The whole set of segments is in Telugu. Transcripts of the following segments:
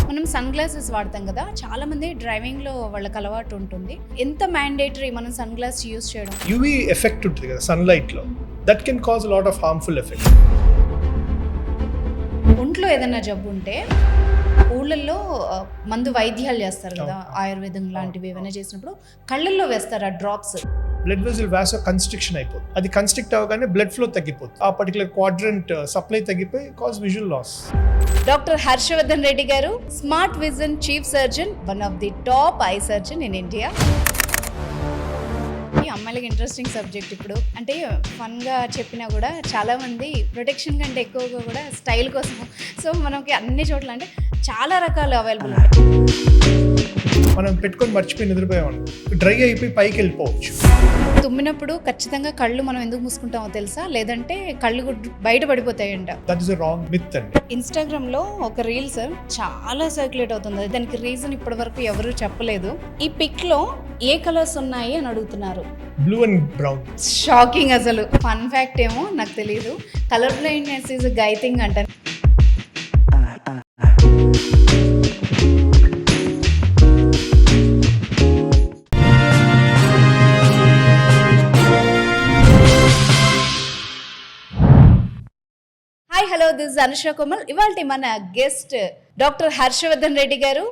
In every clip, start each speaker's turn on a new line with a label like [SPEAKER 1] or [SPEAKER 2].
[SPEAKER 1] మనం సన్ గ్లాసెస్ వాడతాం కదా, చాలా మంది డ్రైవింగ్లో వాళ్ళకి అలవాటు ఉంటుంది. ఎంత మ్యాండేటరీ మనం సన్ గ్లాస్ యూస్ చేయడం?
[SPEAKER 2] యూవీ ఎఫెక్ట్ ఉంటుంది కదా సన్లైట్లో, that can cause lot of harmful effect.
[SPEAKER 1] ఒంట్లో ఏదైనా జబ్బు ఉంటే ఊళ్ళల్లో మందు వైద్యాలు చేస్తారు కదా, ఆయుర్వేదం లాంటివి ఏమైనా చేసినప్పుడు కళ్ళల్లో వేస్తారు ఆ drops.
[SPEAKER 2] Blood vessel vaso constriction అయిపోతుంది. అది కన్స్ట్రిక్ట్ అవగానే బ్లడ్ ఫ్లో తగ్గిపోతుంది. ఆ పర్టికులర్ క్వాడ్రంట్ సప్లై తగ్గిపోయి cause visual loss.
[SPEAKER 1] Doctor Harshavardhan Reddy garu, smart vision chief surgeon, one of the top eye surgeon in India. ఈ అమ్మాయిలకి ఇంట్రెస్టింగ్ సబ్జెక్ట్. ఇప్పుడు అంటే ఫన్గా చెప్పినా కూడా చాలామంది ప్రొటెక్షన్ కంటే ఎక్కువగా కూడా స్టైల్ కోసం, సో మనకి అన్ని చోట్ల అంటే చాలా రకాలు అవైలబుల్ ఉంటాయి.
[SPEAKER 2] మనం పెట్టుకొని మర్చిపోయి నిద్రపోయామని డ్రై అయిపోయి పైకి వెళ్ళిపోవచ్చు.
[SPEAKER 1] తుమ్మినప్పుడు ఖచ్చితంగా కళ్ళు మనం ఎందుకు మూసుకుంటామో తెలుసా? లేదంటే కళ్ళు బయట పడిపోతాయంట.
[SPEAKER 2] That is a wrong myth అండి.
[SPEAKER 1] ఇన్స్టాగ్రామ్లో ఒక రీల్స్ చాలా సర్క్యులేట్ అవుతుంది. దానికి రీజన్ ఇప్పటి వరకు ఎవరు చెప్పలేదు. ఈ పిక్లో ఏ కలర్స్ ఉన్నాయి అని అడుగుతున్నారు.
[SPEAKER 2] Blue and brown.
[SPEAKER 1] షాకింగ్ అసలు. ఫన్ ఫ్యాక్ట్ ఏమో నాకు తెలియదు, colour blindness is guy thing అంట. Hi hello, this is Anusha Komal. ఇవాళ మన guest doctor Harshavardhan Reddy garu,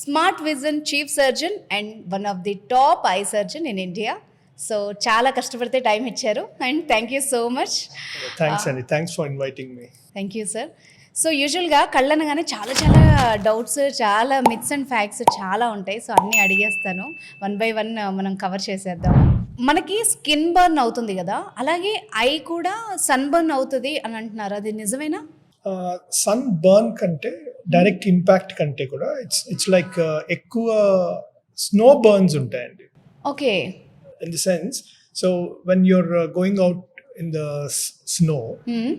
[SPEAKER 1] smart vision chief surgeon and one of the top eye surgeon in India. So చాలా కష్టపడితే టైం ఇచ్చారు and thank you so much.
[SPEAKER 2] Thanks అండి, thanks for inviting me.
[SPEAKER 1] Thank you sir. So యూజువల్గా కళ్ళనగానే చాలా చాలా డౌట్స్, చాలా మిత్స్ అండ్ ఫ్యాక్ట్స్ చాలా ఉంటాయి. సో అన్నీ అడిగేస్తాను, వన్ బై వన్ మనం కవర్ చేసేద్దాం. మనకి స్కిన్ బర్న్ అవుతుంది కదా, అలాగే ఐ కూడా సన్ బర్న్ అవుతుంది అని అంటున్నారు, అది నిజమేనా?
[SPEAKER 2] సన్ బర్న్ కంటే డైరెక్ట్ ఇంపాక్ట్ కంటే కూడా ఇట్స్ లైక్ ఎక్కువ స్నో బర్న్స్ ఉంటాయండి.
[SPEAKER 1] Okay.
[SPEAKER 2] In the sense, so when you're going out in the snow,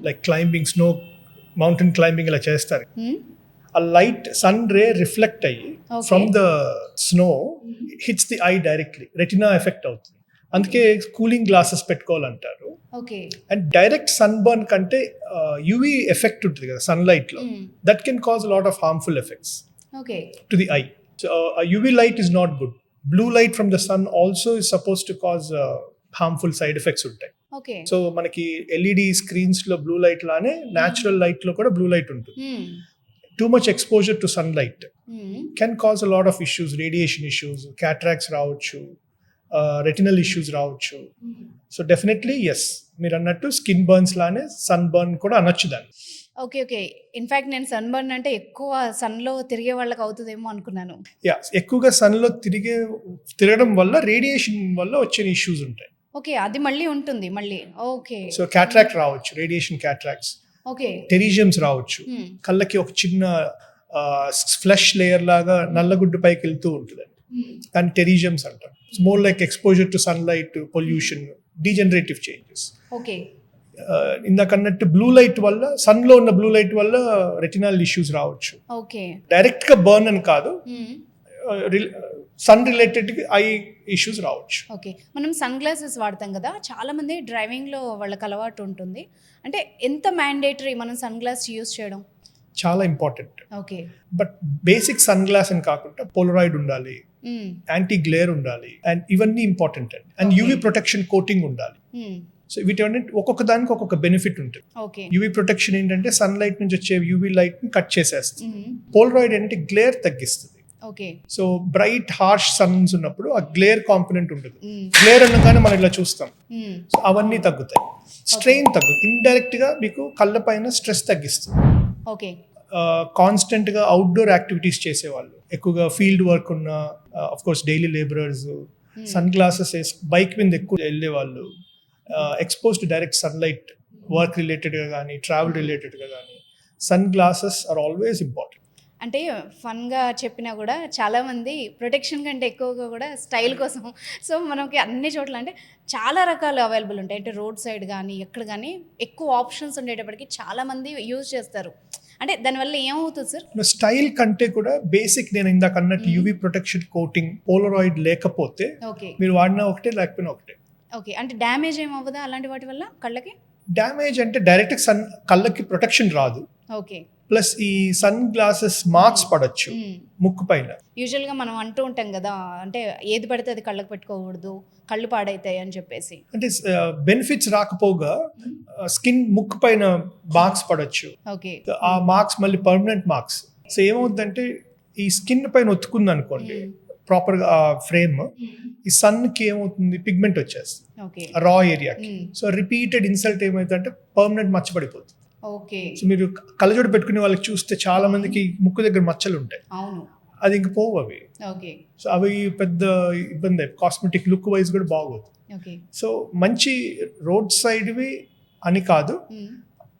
[SPEAKER 2] like climbing snow, mountain climbing ఇలా చేస్తారు, a light sun ray reflect అయ్యి from the snow hits the eye directly, retina effect అవుతుంది. అందుకే కూలింగ్ గ్లాసెస్ పెట్టుకోవాలంటారు.
[SPEAKER 1] Okay.
[SPEAKER 2] And direct sun burn కంటే యూవీ ఎఫెక్ట్ ఉంటుంది కదా సన్లైట్ లో, that can cause lot of harmful effects to the eye. So UV light is not good. Blue light from the sun also is supposed to cause harmful side effects ఉంటాయి.
[SPEAKER 1] ఓకే.
[SPEAKER 2] సో మనకి ఎల్ఈడి స్క్రీన్స్ లో బ్లూ లైట్ లానే న్యాచురల్ లైట్ లో కూడా బ్లూ లైట్ ఉంటుంది. Too much exposure to sunlight can cause a lot of issues, radiation issues, cataracts రావచ్చు, రెటినల్ ఇష్యూస్ రావచ్చు. సో డెఫినెట్లీ ఎస్, మీరు అన్నట్టు స్కిన్ బర్న్స్ లానే సన్ బర్న్ కూడా అనొచ్చు దాన్ని.
[SPEAKER 1] Okay okay. ఇన్ఫాక్ట్ నేను సన్ బర్న్ అంటే ఎక్కువ సన్లో తిరిగే వాళ్ళకి అవుతుందేమో అనుకున్నాను.
[SPEAKER 2] యా, ఎక్కువగా సన్లో తిరగడం వల్ల రేడియేషన్ వల్ల వచ్చే ఇష్యూస్ ఉంటాయి.
[SPEAKER 1] ఓకే, అది మళ్ళీ ఉంటుంది మళ్ళీ. ఓకే.
[SPEAKER 2] సో క్యాట్రాక్ట్ రావచ్చు, రేడియేషన్ క్యాట్రాక్ట్స్.
[SPEAKER 1] ఓకే.
[SPEAKER 2] టెరిజియమ్స్ రావచ్చు, కళ్ళకి ఒక చిన్న ఫ్లష్ లేయర్ లాగా నల్లగుడ్డు పైకి వెళ్తూ ఉంటుంది, దాన్ని టెరిజియమ్స్ అంటారు. It's more like exposure to sunlight, pollution, degenerative changes.
[SPEAKER 1] Okay.
[SPEAKER 2] ఇందాకన్నట్టు బ్లూ లైట్ వల్ల, సన్ లో ఉన్న బ్లూ లైట్ వల్ల రెటినల్ ఇష్యూస్ రావచ్చు.
[SPEAKER 1] ఓకే.
[SPEAKER 2] డైరెక్ట్ గా బర్న్ అని కాదు, సన్ రిలేటెడ్ ఐ ఇష్యూస్ రావచ్చు.
[SPEAKER 1] ఓకే. మనం సన్ గ్లాసెస్ వాడతాం కదా, చాలా మంది డ్రైవింగ్లో వాళ్ళకి అలవాటు ఉంటుంది. అంటే ఎంత మ్యాండేటరీ మనం సన్ గ్లాస్ యూస్ చేయడం?
[SPEAKER 2] చాలా important.
[SPEAKER 1] Okay.
[SPEAKER 2] But basic sun glass అని కాకుండా పోలరాయిడ్ ఉండాలి, యాంటీ గ్లేర్ ఉండాలి, అండ్ ఇవన్నీ ఇంపార్టెంట్ అండి. అండ్ యూవీ ప్రొటెక్షన్ కోటింగ్ ఉండాలి. సో వీటి ఒక్కొక్క దానికి ఒక్కొక్క బెనిఫిట్ ఉంటుంది. యూవీ ప్రొటెక్షన్ ఏంటంటే సన్ లైట్ నుంచి వచ్చే యూవీ లైట్ ని కట్ చేసేస్తుంది. పోలరాయిడ్ ఏంటంటే గ్లేర్ తగ్గిస్తుంది. సో బ్రైట్ హార్ష్ సన్స్ ఉన్నప్పుడు ఆ గ్లేర్ కాంపోనెంట్ ఉంటుంది. గ్లేర్ అనగానే మనం ఇలా చూస్తాం, సో అవన్నీ తగ్గుతాయి, స్ట్రెయిన్ తగ్గుతుంది. ఇండైరెక్ట్ గా మీకు కళ్ళ పైన స్ట్రెస్ తగ్గిస్తుంది.
[SPEAKER 1] ఓకే.
[SPEAKER 2] కాన్స్టెంట్ గా అవుట్డోర్ యాక్టివిటీస్ చేసేవాళ్ళు, ఎక్కువగా ఫీల్డ్ వర్క్ ఉన్న, of course daily labourers, sun glasses వేసి బైక్ మీద ఎక్కువ వెళ్ళే వాళ్ళు, expose to direct sunlight, work రిలేటెడ్గా కానీ ట్రావెల్ రిలేటెడ్గా కానీ sun glasses are always important.
[SPEAKER 1] అంటే ఫన్గా చెప్పినా కూడా చాలామంది ప్రొటెక్షన్ కంటే ఎక్కువగా కూడా స్టైల్ కోసం, సో మనకి అన్ని చోట్ల అంటే చాలా రకాలు అవైలబుల్ ఉంటాయి. అంటే రోడ్ సైడ్ కానీ ఎక్కడ కానీ ఎక్కువ ఆప్షన్స్ ఉండేటప్పటికి చాలామంది యూజ్ చేస్తారు. అంటే దానివల్ల ఏమవుతుంది సార్?
[SPEAKER 2] స్టైల్ కంటే కూడా బేసిక్, నేను ఇందాక అన్నట్టు యూవీ ప్రొటెక్షన్ కోటింగ్, పోలరాయిడ్ లేకపోతే మీరు వాడినా ఒకటే, లేకపోయినా ఒకటే.
[SPEAKER 1] ఓకే. అంటే డ్యామేజ్ ఏమవ్వదా అలాంటి వాటి వల్ల కళ్ళకి?
[SPEAKER 2] డ్యామేజ్ అంటే డైరెక్ట్ సన్ కళ్ళకి ప్రొటెక్షన్ రాదు.
[SPEAKER 1] ఓకే.
[SPEAKER 2] ప్లస్ ఈ సన్ గ్లాసెస్ మార్క్స్ పడొచ్చు ముక్కు పైన.
[SPEAKER 1] యూజువల్గా మనం అంటూ ఉంటాం కదా, అంటే ఏది పడితే అది కళ్ళకు పెట్టుకోకూడదు, కళ్ళు పాడైతాయి అని చెప్పేసి.
[SPEAKER 2] అంటే బెనిఫిట్స్ రాకపోగా స్కిన్ ముక్కు పైన మార్క్స్ పడొచ్చు.
[SPEAKER 1] ఓకే.
[SPEAKER 2] ఆ మార్క్స్ మళ్ళీ పర్మనెంట్ మార్క్స్. సో ఏమవుతుందంటే ఈ స్కిన్ పైన ఒత్తుకుంది అనుకోండి ప్రాపర్గా ఆ ఫ్రేమ్, ఈ సన్కి ఏమవుతుంది పిగ్మెంట్ వచ్చేస్తుంది
[SPEAKER 1] ఓకే.
[SPEAKER 2] రా ఏరియాకి. సో రిపీటెడ్ ఇన్సల్ట్ ఏమవుతుందంటే పర్మనెంట్ మచ్చ పడిపోతుంది.
[SPEAKER 1] ఓకే.
[SPEAKER 2] సో మీరు కళ్ళజోడు పెట్టుకునే వాళ్ళకి చూస్తే చాలా మందికి ముక్కు దగ్గర మచ్చలు ఉంటాయి,
[SPEAKER 1] అవును.
[SPEAKER 2] అది ఇంక పోవు అవి.
[SPEAKER 1] ఓకే.
[SPEAKER 2] సో అవి పెద్ద ఇబ్బంది, కాస్మెటిక్ లుక్ వైజ్ కూడా బాగోదు.
[SPEAKER 1] ఓకే.
[SPEAKER 2] సో మంచి రోడ్ సైడ్వి అని కాదు,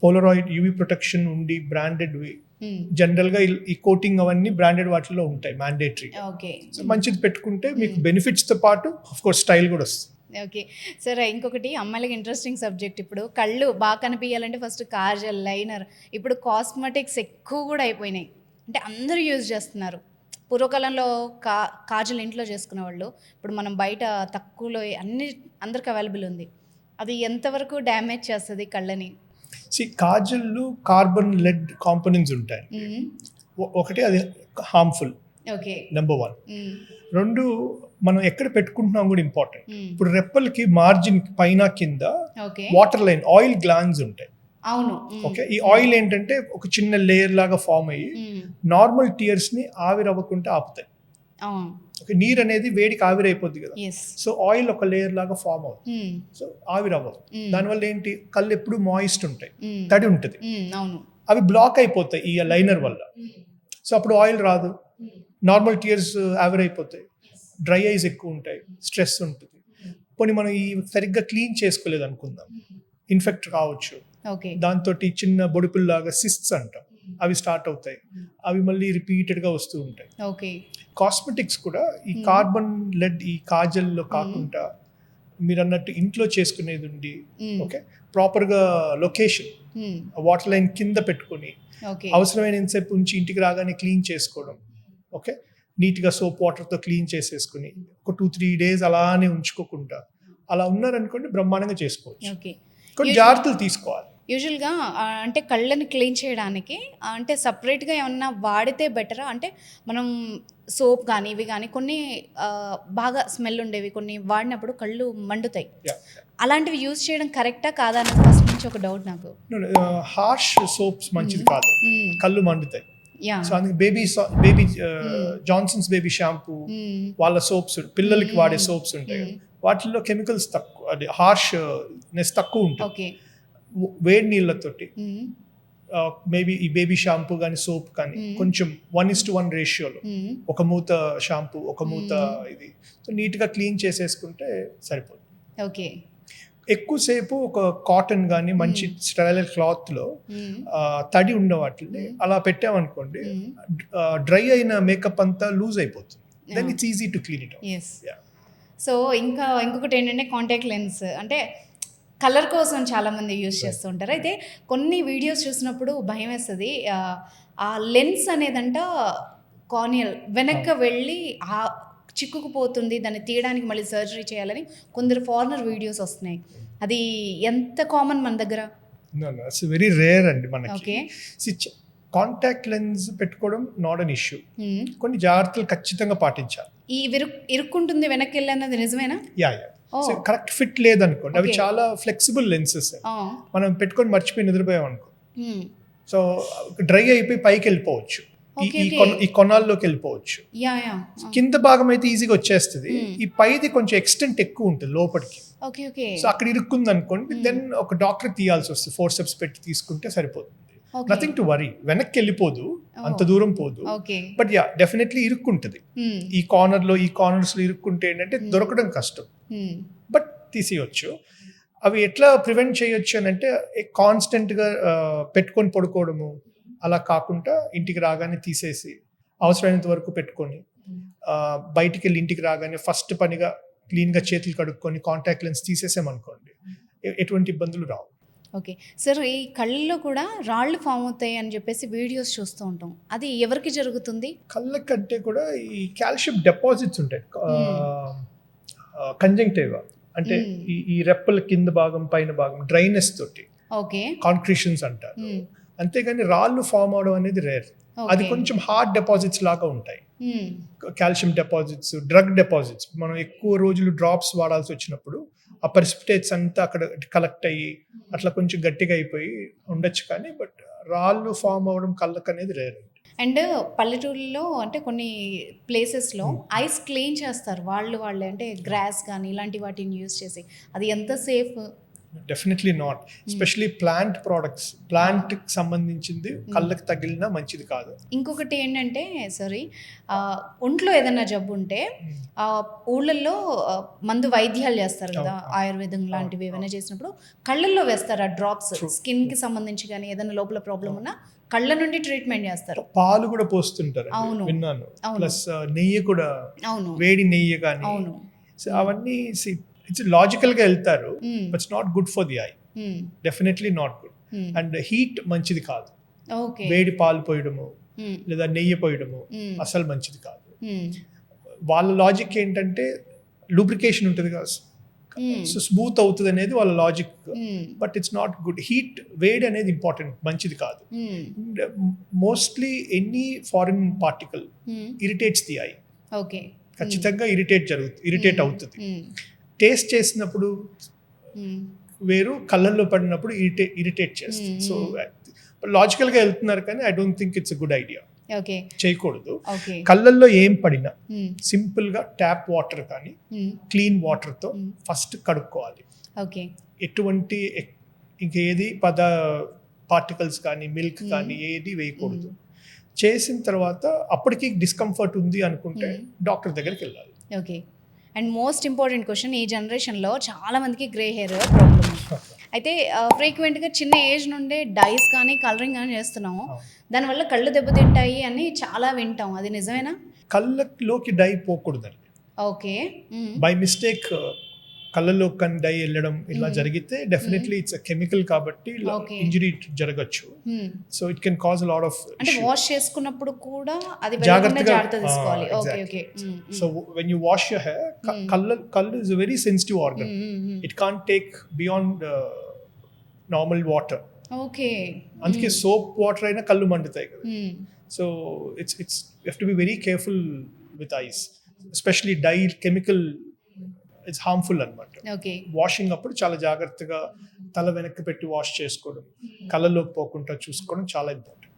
[SPEAKER 2] పోలరాయిడ్ యూవీ ప్రొటెక్షన్ ఉండి బ్రాండెడ్వి జనరల్గా ఈ కోటింగ్ అవన్నీ బ్రాండెడ్ వాటిలో ఉంటాయి మ్యాండేటరీ.
[SPEAKER 1] ఓకే.
[SPEAKER 2] సో మంచిది పెట్టుకుంటే మీకు బెనిఫిట్స్తో పాటు ఆఫ్ కోర్స్ స్టైల్ కూడా వస్తుంది.
[SPEAKER 1] ఓకే. సరే, ఇంకొకటి అమ్మాయిలకి ఇంట్రెస్టింగ్ సబ్జెక్ట్. ఇప్పుడు కళ్ళు బాగా కనిపించాలంటే ఫస్ట్ కాజల్, లైనర్, ఇప్పుడు కాస్మెటిక్స్ ఎక్కువ కూడా అయిపోయినాయి, అంటే అందరూ యూజ్ చేస్తున్నారు. పూర్వకాలంలో కాజల్ ఇంట్లో చేసుకునేవాళ్ళు, ఇప్పుడు మనం బయట తక్కువలో అన్ని అందరికి అవైలబుల్ ఉంది. అది ఎంతవరకు డ్యామేజ్ చేస్తుంది కళ్ళని?
[SPEAKER 2] కాజల్లో కార్బన్ లెడ్ కాంపోనెంట్స్ ఉంటాయి. ఒకటి అది హార్మ్ఫుల్,
[SPEAKER 1] ఓకే,
[SPEAKER 2] నెంబర్ 1. 2 మనం ఎక్కడ పెట్టుకుంటున్నాం కూడా ఇంపార్టెంట్. ఇప్పుడు రెప్పలకి మార్జిన్ పైన కింద వాటర్ లైన్ ఆయిల్ గ్లాండ్స్ ఉంటాయి.
[SPEAKER 1] అవును.
[SPEAKER 2] ఓకే. ఈ ఆయిల్ ఏంటంటే ఒక చిన్న లేయర్ లాగా ఫామ్ అయ్యి నార్మల్ టీయర్స్ ని ఆవిరవ్వకుండా ఆపుతాయి. ఓకే. నీరు అనేది వేడికి ఆవిరైపోద్ది కదా, సో ఆయిల్ ఒక లేయర్ లాగా ఫామ్ అవుతుంది, సో ఆవిరవ్వదు. దానివల్ల ఏంటి, కళ్ళు ఎప్పుడు మాయిస్ట్ ఉంటాయి, తడి ఉంటుంది, అవి బ్లాక్ అయిపోతాయి ఈ లైనర్ వల్ల. సో అప్పుడు ఆయిల్ రాదు, నార్మల్ టీయర్స్ ఆవిరైపోతాయి, డ్రై ఐస్ ఎక్కువ ఉంటాయి, స్ట్రెస్ ఉంటుంది. పోనీ మనం ఈ సరిగ్గా క్లీన్ చేసుకోలేదు అనుకుందాం, ఇన్ఫెక్ట్ కావచ్చు, దాంతో చిన్న బొడుపుల్లాగా సిస్ట్స్ అంటాం, అవి స్టార్ట్ అవుతాయి, అవి మళ్ళీ రిపీటెడ్గా వస్తూ ఉంటాయి.
[SPEAKER 1] ఓకే.
[SPEAKER 2] కాస్మెటిక్స్ కూడా ఈ కార్బన్ లెడ్ ఈ కాజల్లో కాకుండా మీరు అన్నట్టు ఇంట్లో చేసుకునేది ఉండి, ఓకే, ప్రాపర్గా లొకేషన్ వాటర్ లైన్ కింద పెట్టుకొని అవసరమైన సేపు ఉంచి ఇంటికి రాగానే క్లీన్ చేసుకోవడం, ఓకే, నీట్గా సోప్ వాటర్తో క్లీన్ చేసేసుకుని ఒక 2-3 days అలానే ఉంచుకోకుండా అలా ఉన్నారనుకోండి బ్రహ్మాండంగా చేసుకోవచ్చు. కొన్ని జాగ్రత్తలు తీసుకోవాలి.
[SPEAKER 1] యూజువల్గా అంటే కళ్ళని క్లీన్ చేయడానికి అంటే సపరేట్గా ఏమన్నా వాడితే బెటరా? అంటే మనం సోప్ కానీ ఇవి కానీ కొన్ని బాగా స్మెల్ ఉండేవి కొన్ని వాడినప్పుడు కళ్ళు మండుతాయి, అలాంటివి యూజ్ చేయడం కరెక్టా కాదా అని ఫస్ట్ నుంచి ఒక డౌట్ నాకు.
[SPEAKER 2] హార్ష్ సోప్స్ మంచిది కాదు, కళ్ళు మండుతాయి. సో అందుకే బేబీ జాన్సన్స్ బేబీ షాంపూ వాళ్ళ సోప్స్, పిల్లలకి వాడే సోప్స్ ఉంటాయి, వాటిల్లో కెమికల్స్ తక్కువ, అది హార్ష్నెస్ తక్కువ ఉంటుంది. వేడి నీళ్ళతోటి మేబీ ఈ బేబీ షాంపూ కానీ సోప్ కానీ కొంచెం 1:1 రేషియోలో ఒక మూత షాంపూ ఒక మూత ఇది, సో నీట్గా క్లీన్ చేసేసుకుంటే సరిపోతుంది.
[SPEAKER 1] ఓకే.
[SPEAKER 2] ఎక్కువసేపు ఒక కాటన్ కానీ మంచి స్టైలర్ క్లాత్లో తడి ఉన్న వాటిని అలా పెట్టామనుకోండి, డ్రై అయిన మేకప్ అంతా లూజ్ అయిపోతుంది, then it's easy to clean it.
[SPEAKER 1] So ఇంకొకటి ఏంటంటే కాంటాక్ట్ లెన్స్, అంటే కలర్ కోసం చాలామంది యూజ్ చేస్తూ ఉంటారు. అయితే కొన్ని వీడియోస్ చూసినప్పుడు భయం వేస్తుంది, ఆ లెన్స్ అనేదంట కార్నియల్ వెనక్కి వెళ్ళి చిక్కుకుపోతుంది, దాన్ని తీయడానికి మళ్ళీ సర్జరీ చేయాలని కొందరు ఫారినర్ వీడియోస్ వస్తున్నాయి. అది ఎంత కామన్ మన దగ్గర?
[SPEAKER 2] ఇట్స్ వెరీ రేర్ అండి మనకి. కాంటాక్ట్ లెన్స్ పెట్టుకోవడం నాట్ అన్ ఇష్యూ, కొన్ని జాగ్రత్తలు ఖచ్చితంగా పాటించాలి.
[SPEAKER 1] ఈ ఇరుక్కుంటుంది వెనక్కి వెళ్ళి అన్నది నిజమేనా?
[SPEAKER 2] కరెక్ట్ ఫిట్ లేదనుకోండి, అవి చాలా ఫ్లెక్సిబుల్ లెన్సెస్, మనం పెట్టుకొని మర్చిపోయి నిద్రపోయాం అనుకో, సో డ్రై అయిపోయి పైకి వెళ్ళిపోవచ్చు, ఈ కొనాల్లోకి వెళ్ళిపోవచ్చు. కింద భాగం అయితే ఈజీగా వచ్చేస్తుంది, ఈ పైది కొంచెం ఎక్స్టెంట్ ఎక్కువ ఉంటుంది లోపలికి, సో అక్కడ ఇరుక్కుంది అనుకోండి, దెన్ ఒక డాక్టర్ తీయాల్సి వస్తుంది, ఫోర్సెప్స్ పెట్టి తీసుకుంటే సరిపోతుంది. నథింగ్ టు వరీ, వెనక్కి వెళ్ళిపోదు, అంత దూరం పోదు, బట్ డెఫినెట్లీ ఇరుక్కుంటది. ఈ కార్నర్స్ లో ఇరుక్కుంటే ఏంటంటే దొరకడం కష్టం, బట్ తీసేయచ్చు. అవి ఎట్లా ప్రివెంట్ చేయొచ్చు అని అంటే కాన్స్టెంట్ గా పెట్టుకొని పడుకోవడము అలా కాకుండా ఇంటికి రాగానే తీసేసి అవసరమైనంత వరకు పెట్టుకొని బయటికి వెళ్ళి ఇంటికి రాగానే ఫస్ట్ పనిగా క్లీన్ గా చేతులు కడుక్కొని కాంటాక్ట్ లెన్స్ తీసేసామనుకోండి ఎటువంటి ఇబ్బందులు రావు.
[SPEAKER 1] ఓకే సార్, ఈ కళ్ళలో కూడా రాళ్ళు ఫామ్ అవుతాయి అని చెప్పేసి వీడియోస్ చూస్తూ ఉంటాం, అది ఎవరికి జరుగుతుంది?
[SPEAKER 2] కళ్ళ కంటే కూడా ఈ కాల్షియం డిపాజిట్స్ ఉంటాయి కంజంక్టివా, అంటే ఈ రెప్పల కింద భాగం పైన భాగం డ్రైనెస్ తోటి కాంక్రీషన్స్ అంటారు, అంతేగాని రాళ్ళు ఫామ్ అవడం అనేది రేర్. అది కొంచెం హార్డ్ డిపాజిట్స్ లాగా ఉంటాయి, కాల్షియం డిపాజిట్స్, డ్రగ్ డిపాజిట్స్. మనం ఎక్కువ రోజులు డ్రాప్స్ వాడాల్సి వచ్చినప్పుడు ఆ ప్రెసిపిటేట్స్ అంతా అక్కడ కలెక్ట్ అయ్యి అట్లా కొంచెం గట్టిగా అయిపోయి ఉండొచ్చు, కానీ బట్ రాళ్ళు ఫామ్ అవడం కళ్ళకు అనేది రేర్.
[SPEAKER 1] అండ్ పల్లెటూళ్ళలో అంటే కొన్ని ప్లేసెస్లో ఐస్ క్లీన్ చేస్తారు వాళ్ళే, అంటే గ్రాస్ కానీ ఇలాంటి వాటిని యూజ్ చేసి. అది ఎంత safe?
[SPEAKER 2] Definitely not. Especially plant products, plant కి సంబంధించింది కళ్ళకి తగిలినా మంచిది కాదు.
[SPEAKER 1] ఇంకొకటి ఏంటంటే ఒంట్లో ఏదైనా జబ్బు ఉంటే ఊళ్ళల్లో మందు వైద్యాలు చేస్తారు కదా, ఆయుర్వేదం లాంటివి ఏమైనా చేసినప్పుడు కళ్ళల్లో వేస్తారు ఆ డ్రాప్స్. స్కిన్ కి సంబంధించి కానీ ఏదైనా లోపల ప్రాబ్లం ఉన్నా కళ్ళ నుండి ట్రీట్మెంట్ చేస్తారు.
[SPEAKER 2] పాలు కూడా పోస్తుంటారు, విన్నాను. ప్లస్ నెయ్యి కూడా, వేడి నెయ్యి కానీ, అవన్నీ లాజికల్ గా వెళ్తారు. But it's not good for the I, definitely not good. And heat మంచిది కాదు. వేడి పాలు పోయడము లేదా నెయ్యి పోయడము అసలు మంచిది కాదు. వాళ్ళ లాజిక్ ఏంటంటే లూబ్రికేషన్ ఉంటుంది కదా, సో స్మూత్ అవుతుంది అనేది వాళ్ళ logic. But it's not good. Heat, వేడి అనేది ఇంపార్టెంట్, మంచిది కాదు. Mostly any foreign particle irritates the I. ఖచ్చితంగా ఇరిటేట్ అవుతుంది. టేస్ట్ చేసినప్పుడు వేరు, కళ్ళల్లో పడినప్పుడు ఇరిటేట్ చేస్తుంది. సో లాజికల్గా వెళ్తున్నారు, కానీ I don't think it's a good idea. చేయకూడదు. కళ్ళల్లో ఏం పడినా సింపుల్ గా ట్యాప్ వాటర్ కానీ క్లీన్ వాటర్ తో ఫస్ట్ కడుక్కోవాలి. ఎటువంటి ఇంకేది పార్టికల్స్ కానీ మిల్క్ కానీ ఏది వేయకూడదు. చేసిన తర్వాత అప్పటికి డిస్కంఫర్ట్ ఉంది అనుకుంటే డాక్టర్ దగ్గరికి వెళ్ళాలి.
[SPEAKER 1] అండ్ మోస్ట్ ఇంపార్టెంట్ క్వశ్చన్, ఈ జనరేషన్లో చాలా మందికి గ్రే హెయిర్ ప్రాబ్లమ్. అయితే ఫ్రీక్వెంట్గా చిన్న ఏజ్ నుండే డైస్ కానీ కలరింగ్ కానీ చేస్తున్నాము, దానివల్ల కళ్ళు దెబ్బతింటాయి అని చాలా వింటాం. అది నిజమేనా?
[SPEAKER 2] కళ్ళలోకి డై పోకూడదండి. బై మిస్టేక్ కళ్ళలో కానీ డై వెళ్ళడం ఇలా జరిగితే డెఫినెట్లీ ఇట్స్ కెమికల్ కాబట్టి ఇంజరీ జరగచ్చు. So it can cause lot of.
[SPEAKER 1] అంటే వాష్ చేసుకున్నప్పుడు కూడా అది జాగ్రత్తగా తీసుకోవాలి.
[SPEAKER 2] So when you wash your hair, కళ్ళు is a very sensitive organ. It can't take beyond normal water. అందుకే సోప్ వాటర్ అయినా కళ్ళు మండుతాయి కదా. So it's you have to be very careful with eyes, especially dye, chemical. It's harmful అనమాట. వాషింగ్ అప్పుడు చాలా జాగ్రత్తగా తల వెనక్కి పెట్టి వాష్ చేసుకోవడం, కళ్ళలోకి పోకుండా చూసుకోవడం చాలా ఇంపార్టెంట్.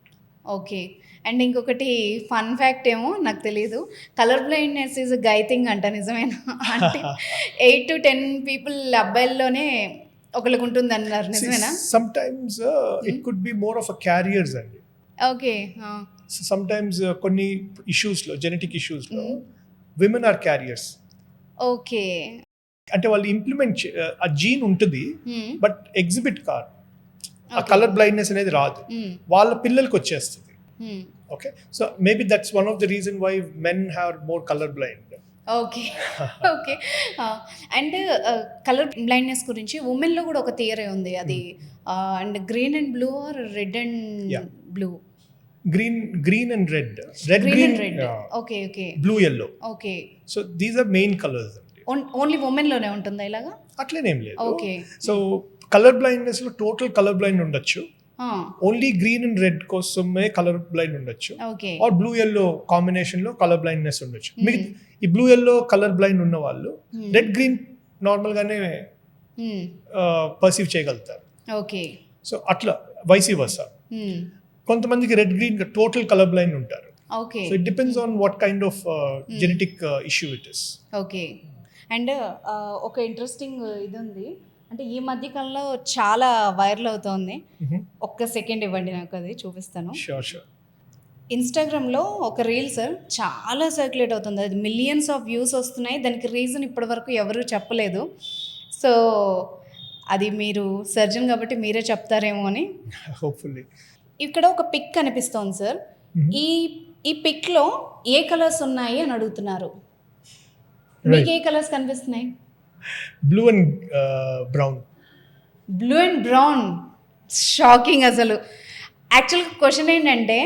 [SPEAKER 1] అండ్ ఇంకొకటి ఫన్ ఫ్యాక్ట్ ఏమో నాకు తెలియదు, colour blindness is guy thing అంట, నిజమేనా? అంటే 8 to 10 పీపుల్ అబ్బాయిల్లోనే ఒకరికి ఉంటుంది అన్నారు, నిజమేనా?
[SPEAKER 2] Some times it could be more of a carriers అండి. సమ్ టైమ్స్ కొన్ని ఇష్యూస్లో, జెనెటిక్ ఇష్యూస్లో విమెన్ ఆర్ క్యారియర్స్. అంటే వాళ్ళు ఇంప్లిమెంట్ ఆ జీన్ ఉంటుంది, బట్ ఎగ్జిబిట్ కాదు. ఆ కలర్ బ్లైండ్నెస్ అనేది రాదు, వాళ్ళ పిల్లలకి వచ్చేస్తుంది. Okay, so maybe that's one of the reason why men have more colour blind.
[SPEAKER 1] And colour blindness గురించి ఉమెన్లో కూడా ఒక థియరీ ఉంది, అది and green and blue or red and blue. green and red, green, okay
[SPEAKER 2] blue, yellow. So these are main colors.
[SPEAKER 1] Only women lone untunda ilaga
[SPEAKER 2] atlenem ledu. So color blindness lo total color blind undachu, only green and red kosame color blind undachu, or blue yellow combination lo color blindness undachu. Ee blue yellow color blind unna vallu red green normal gaane perceive cheyagaltaru. So atla vice versa. కొంతమందికి red green total colour blind ఉంటారు. So it depends on what kind of genetic issue it is.
[SPEAKER 1] And ఒక ఇంట్రెస్టింగ్ ఇది ఉంది, అంటే ఈ మధ్య కాలంలో చాలా వైరల్ అవుతోంది. ఒక్క సెకండ్ ఇవ్వండి, నాకు అది చూపిస్తాను. ఇన్స్టాగ్రామ్లో ఒక రీల్స్ చాలా సర్క్యులేట్ అవుతుంది, అది మిలియన్స్ ఆఫ్ వ్యూస్ వస్తున్నాయి. దానికి రీజన్ ఇప్పటి వరకు ఎవరు చెప్పలేదు. సో అది మీరు సర్జన్ కాబట్టి మీరే చెప్తారేమో అని.
[SPEAKER 2] హోప్ఫుల్లీ.
[SPEAKER 1] ఇక్కడ ఒక పిక్ కనిపిస్తోంది సార్, ఈ పిక్లో ఏ కలర్స్ ఉన్నాయి అని అడుగుతున్నారు. మీకు ఏ కలర్స్ కనిపిస్తున్నాయి?
[SPEAKER 2] Blue and brown.
[SPEAKER 1] Blue and brown, shocking అసలు. యాక్చువల్గా క్వశ్చన్ ఏంటంటే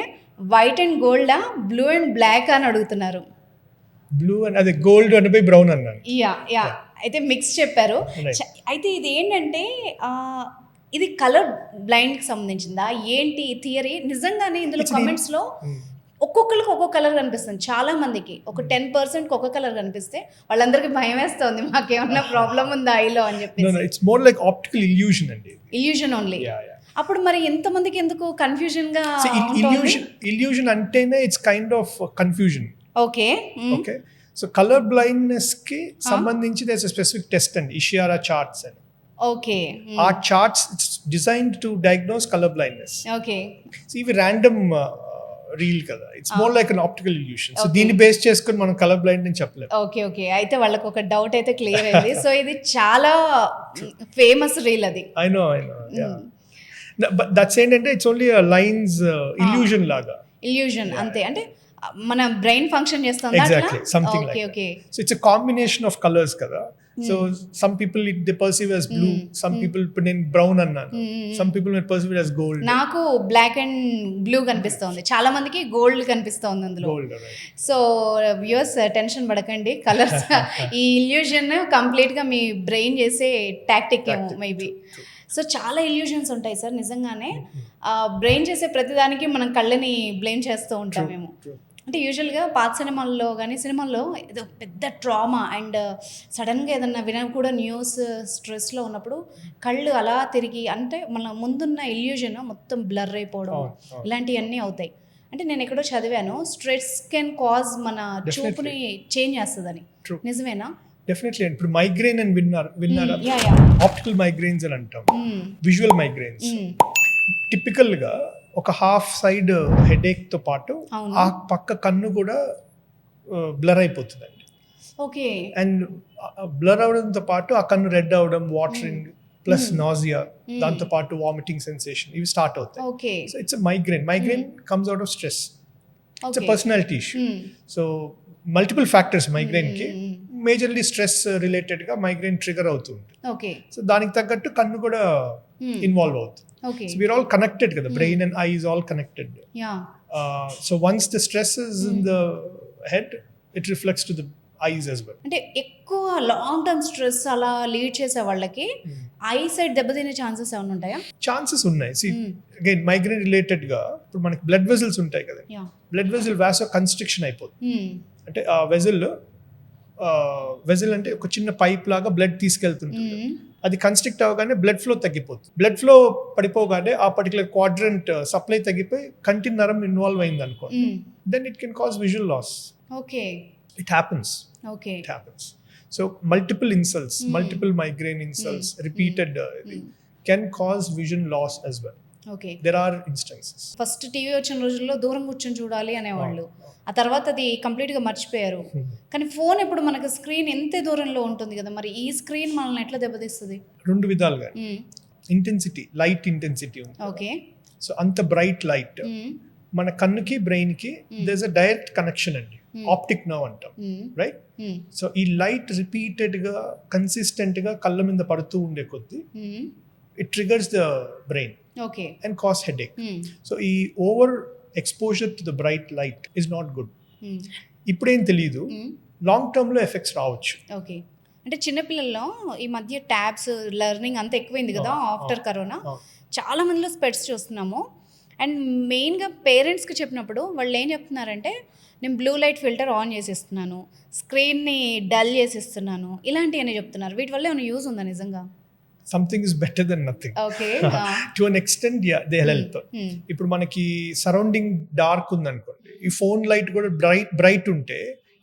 [SPEAKER 1] వైట్ అండ్ గోల్డా, బ్లూ అండ్ బ్లాక్ అని అడుగుతున్నారు.
[SPEAKER 2] బ్లూ అండ్ అదే గోల్డ్ అంటే బ్రౌన్ అన్నాను.
[SPEAKER 1] యా అయితే మిక్స్ చెప్పారు. అయితే ఇది ఏంటంటే ఇది కలర్ బ్లైండ్ కి సంబంధించిందా ఏంటి థియరీ? నిజంగానే ఇందులో
[SPEAKER 2] It's an-
[SPEAKER 1] కమెంట్స్ లో ఒక్కొక్కరికి ఒక్కొక్క కలర్ కనిపిస్తుంది. చాలా మందికి ఒక 10% ఒక కలర్ కనిపిస్తే వాళ్ళందరికీ భయం వేస్తుంది, మాకేమన్నా ప్రాబ్లం ఉందా ఐలో అని
[SPEAKER 2] No,
[SPEAKER 1] చెప్పేసి.
[SPEAKER 2] no, it's more like optical illusion అండి.
[SPEAKER 1] Illusion only.
[SPEAKER 2] Yeah, yeah.
[SPEAKER 1] అప్పుడు మరి ఎంతమందికి ఎందుకు కన్ఫ్యూజన్ గా
[SPEAKER 2] See, illusion అంటేనే it's kind of confusion.
[SPEAKER 1] Okay
[SPEAKER 2] okay, so colour blindness కి సంబంధించి there is a specific test అండి, ఇషియారా చార్ట్స్ అని.
[SPEAKER 1] ఓకే
[SPEAKER 2] ఆ charts it's designed to diagnose colour blindness.
[SPEAKER 1] Okay
[SPEAKER 2] ఇవి ర్యాండమ్ రీల్ కదా, it's more like an optical illusion. So
[SPEAKER 1] Okay.
[SPEAKER 2] దీన్ని బేస్ చేసుకుని మనం కలర్ బ్లైండ్ అని చెప్పలేము.
[SPEAKER 1] ఓకే ఓకే అయితే వాళ్ళకి ఒక డౌట్ అయితే క్లియర్ అయింది. సో ఇది చాలా ఫేమస్ రీల్ అది.
[SPEAKER 2] ఐ నో బట్ దట్స్ ఏంటంటే ఇట్స్ ఓన్లీ లైన్స్ ఇల్యూషన్ లాగా.
[SPEAKER 1] ఇల్యూషన్ అంతే, అంటే మన బ్రెయిన్ ఫంక్షన్ చేస్తుంది
[SPEAKER 2] Exactly, something like
[SPEAKER 1] okay
[SPEAKER 2] that.
[SPEAKER 1] Okay
[SPEAKER 2] so it's a combination of colours కదా. So some people it they perceive as blue, some people ఇప్పుడు నేను బ్రౌన్ అన్నాను, some people perceive as gold.
[SPEAKER 1] నాకు బ్లాక్ అండ్ బ్లూ కనిపిస్తోంది, చాలా మందికి గోల్డ్ కనిపిస్తోంది అందులో.
[SPEAKER 2] గోల్డ్
[SPEAKER 1] సో వ్యూవర్స్ టెన్షన్ పడకండి, కలర్స్ ఈ ఇల్యూషన్ కంప్లీట్ గా మీ బ్రెయిన్ చేసే టాక్టిక్ ఏమో మేబీ. సో చాలా ఇల్యూషన్స్ ఉంటాయి సార్ నిజంగానే. బ్రెయిన్ చేసే ప్రతిదానికి మనం కళ్ళని బ్లేమ్ చేస్తూ ఉంటాం మేము. అంటే యూజువల్గా పాత సినిమాల్లో కానీ సినిమాల్లో ఏదో పెద్ద ట్రామా అండ్ సడన్గా ఏదన్నా విన కూడా న్యూస్ స్ట్రెస్లో ఉన్నప్పుడు కళ్ళు అలా తిరిగి, అంటే మన ముందున్న ఇల్యూజన్ మొత్తం బ్లర్ అయిపోవడం ఇలాంటివన్నీ అవుతాయి. అంటే నేను ఎక్కడో చదివాను స్ట్రెస్ కెన్ కాజ్ మన చూపుని చేంజ్ చేస్తుందని.
[SPEAKER 2] True.
[SPEAKER 1] నిజమేనా?
[SPEAKER 2] డెఫినెట్లీ. ఇప్పుడు మైగ్రేన్ అని విన్నారా?
[SPEAKER 1] యా యా
[SPEAKER 2] ఆప్టికల్ మైగ్రేన్స్ అని అంటాం, విజువల్ మైగ్రేన్స్. టిపికల్ గా ఒక హాఫ్ సైడ్ హెడేక్ తో పాటు
[SPEAKER 1] అవును.
[SPEAKER 2] ఆ పక్క కన్ను కూడా బ్లర్ అయిపోతుందండి.
[SPEAKER 1] ఓకే
[SPEAKER 2] అండ్ బ్లర్ అవడంతో పాటు ఆ కన్ను రెడ్ అవడం, వాటరింగ్ ప్లస్ నాజియా, దాంతో పాటు వామిటింగ్ సెన్సేషన్ ఇవి స్టార్ట్ అవుతాయి.
[SPEAKER 1] Okay
[SPEAKER 2] so it's migraine comes out of stress. It's personality issue. So multiple factors migraine కి, మేజర్లీ స్ట్రెస్ రిలేటెడ్ గా మైగ్రేన్ ట్రిగర్ అవుతుంది.
[SPEAKER 1] ఓకే
[SPEAKER 2] సో దానికి తగ్గట్టు కన్ను కూడా ఇన్వాల్వ్ అవుతుంది.
[SPEAKER 1] Okay
[SPEAKER 2] so we are all connected కదా, brain and eyes all connected.
[SPEAKER 1] Yeah
[SPEAKER 2] so once the stress is in the head it reflects to the eyes as well.
[SPEAKER 1] అంటే ఎక్కువ లాంగ్ టర్మ్ స్ట్రెస్ అలా లీడ్ చేసే వాళ్ళకి ఐ సైడ్ దెబ్బతినే ఛాన్సెస్ ఏమైనా ఉంటాయా?
[SPEAKER 2] ఛాన్సెస్ ఉన్నాయి. అగైన్ మైగ్రేన్ రిలేటెడ్ గా ఇప్పుడు మనకి బ్లడ్ వెజల్స్ ఉంటాయి కదా,
[SPEAKER 1] yeah
[SPEAKER 2] blood vessel vaso constriction అయిపోతుంది. అంటే ఆ వెజల్ అంటే ఒక చిన్న పైప్ లాగా బ్లడ్ తీసుకెళ్తుంటుంది. అది కన్స్ట్రిక్ట్ అవగానే బ్లడ్ ఫ్లో తగ్గిపోతుంది. బ్లడ్ ఫ్లో పడిపోగానే ఆ పర్టికులర్ క్వాడ్రంట్ సప్లై తగ్గిపోయి కంటి నరం ఇన్వాల్వ్ అయింది అనుకోండి, then it can cause visual loss.
[SPEAKER 1] Okay
[SPEAKER 2] it happens.
[SPEAKER 1] Okay
[SPEAKER 2] so multiple insults, multiple migraine insults repeated can cause vision loss as well.
[SPEAKER 1] Okay
[SPEAKER 2] There are instances.
[SPEAKER 1] First TV వచ్చిన రోజుల్లో దూరం కూర్చొని చూడాలి అనేవాళ్ళు, ఆ తర్వాత అది కంప్లీట్గా మర్చిపోయారు. కానీ ఫోన్ ఇప్పుడు మనకు స్క్రీన్ ఎంత దూరంలో ఉంటుంది కదా, మరి ఈ స్క్రీన్ మనల్ని ఎట్లా దెబ్బతీస్తుంది?
[SPEAKER 2] రెండు విధాలుగా ఇంటెన్సిటీ, లైట్ ఇంటెన్సిటీ ఉంది.
[SPEAKER 1] ఓకే
[SPEAKER 2] సో అంత బ్రైట్ లైట్ మన కన్నుకి బ్రెయిన్ కి there is a direct connection అండి, ఆప్టిక్ నర్వ్ అంటాం, రైట్? సో ఈ లైట్ రిపీటెడ్ గా కన్సిస్టెంట్ గా కళ్ళ మీద పడుతూ ఉండే కొద్దీ it triggers the brain
[SPEAKER 1] okay
[SPEAKER 2] and cause headache. So ఈ over exposure to the bright light is not good. ఇప్పుడేం తెలియదు, లాంగ్ టర్మ్ లో ఎఫెక్ట్స్ రావచ్చు.
[SPEAKER 1] ఓకే అంటే చిన్నపిల్లల్లో ఈ మధ్య ట్యాబ్స్ లెర్నింగ్ అంతా ఎక్కువైంది కదా ఆఫ్టర్ కరోనా, చాలా మందిలో స్పెట్స్ చూస్తున్నాము. అండ్ మెయిన్గా పేరెంట్స్కి చెప్పినప్పుడు వాళ్ళు ఏం చెప్తున్నారంటే, నేను బ్లూ లైట్ ఫిల్టర్ ఆన్ చేసిస్తున్నాను, స్క్రీన్ని డల్ చేసిస్తున్నాను, ఇలాంటివన్నీ చెప్తున్నారు. వీటి వల్ల ఏమైనా యూజ్ ఉందా నిజంగా?
[SPEAKER 2] Something is better than nothing.
[SPEAKER 1] Okay
[SPEAKER 2] to an extent they help. ఇప్పుడు మనకి సరౌండింగ్ డార్క్ ఉంది అనుకోండి, ఈ ఫోన్ లైట్ కూడా బ్రైట్ ఉంటే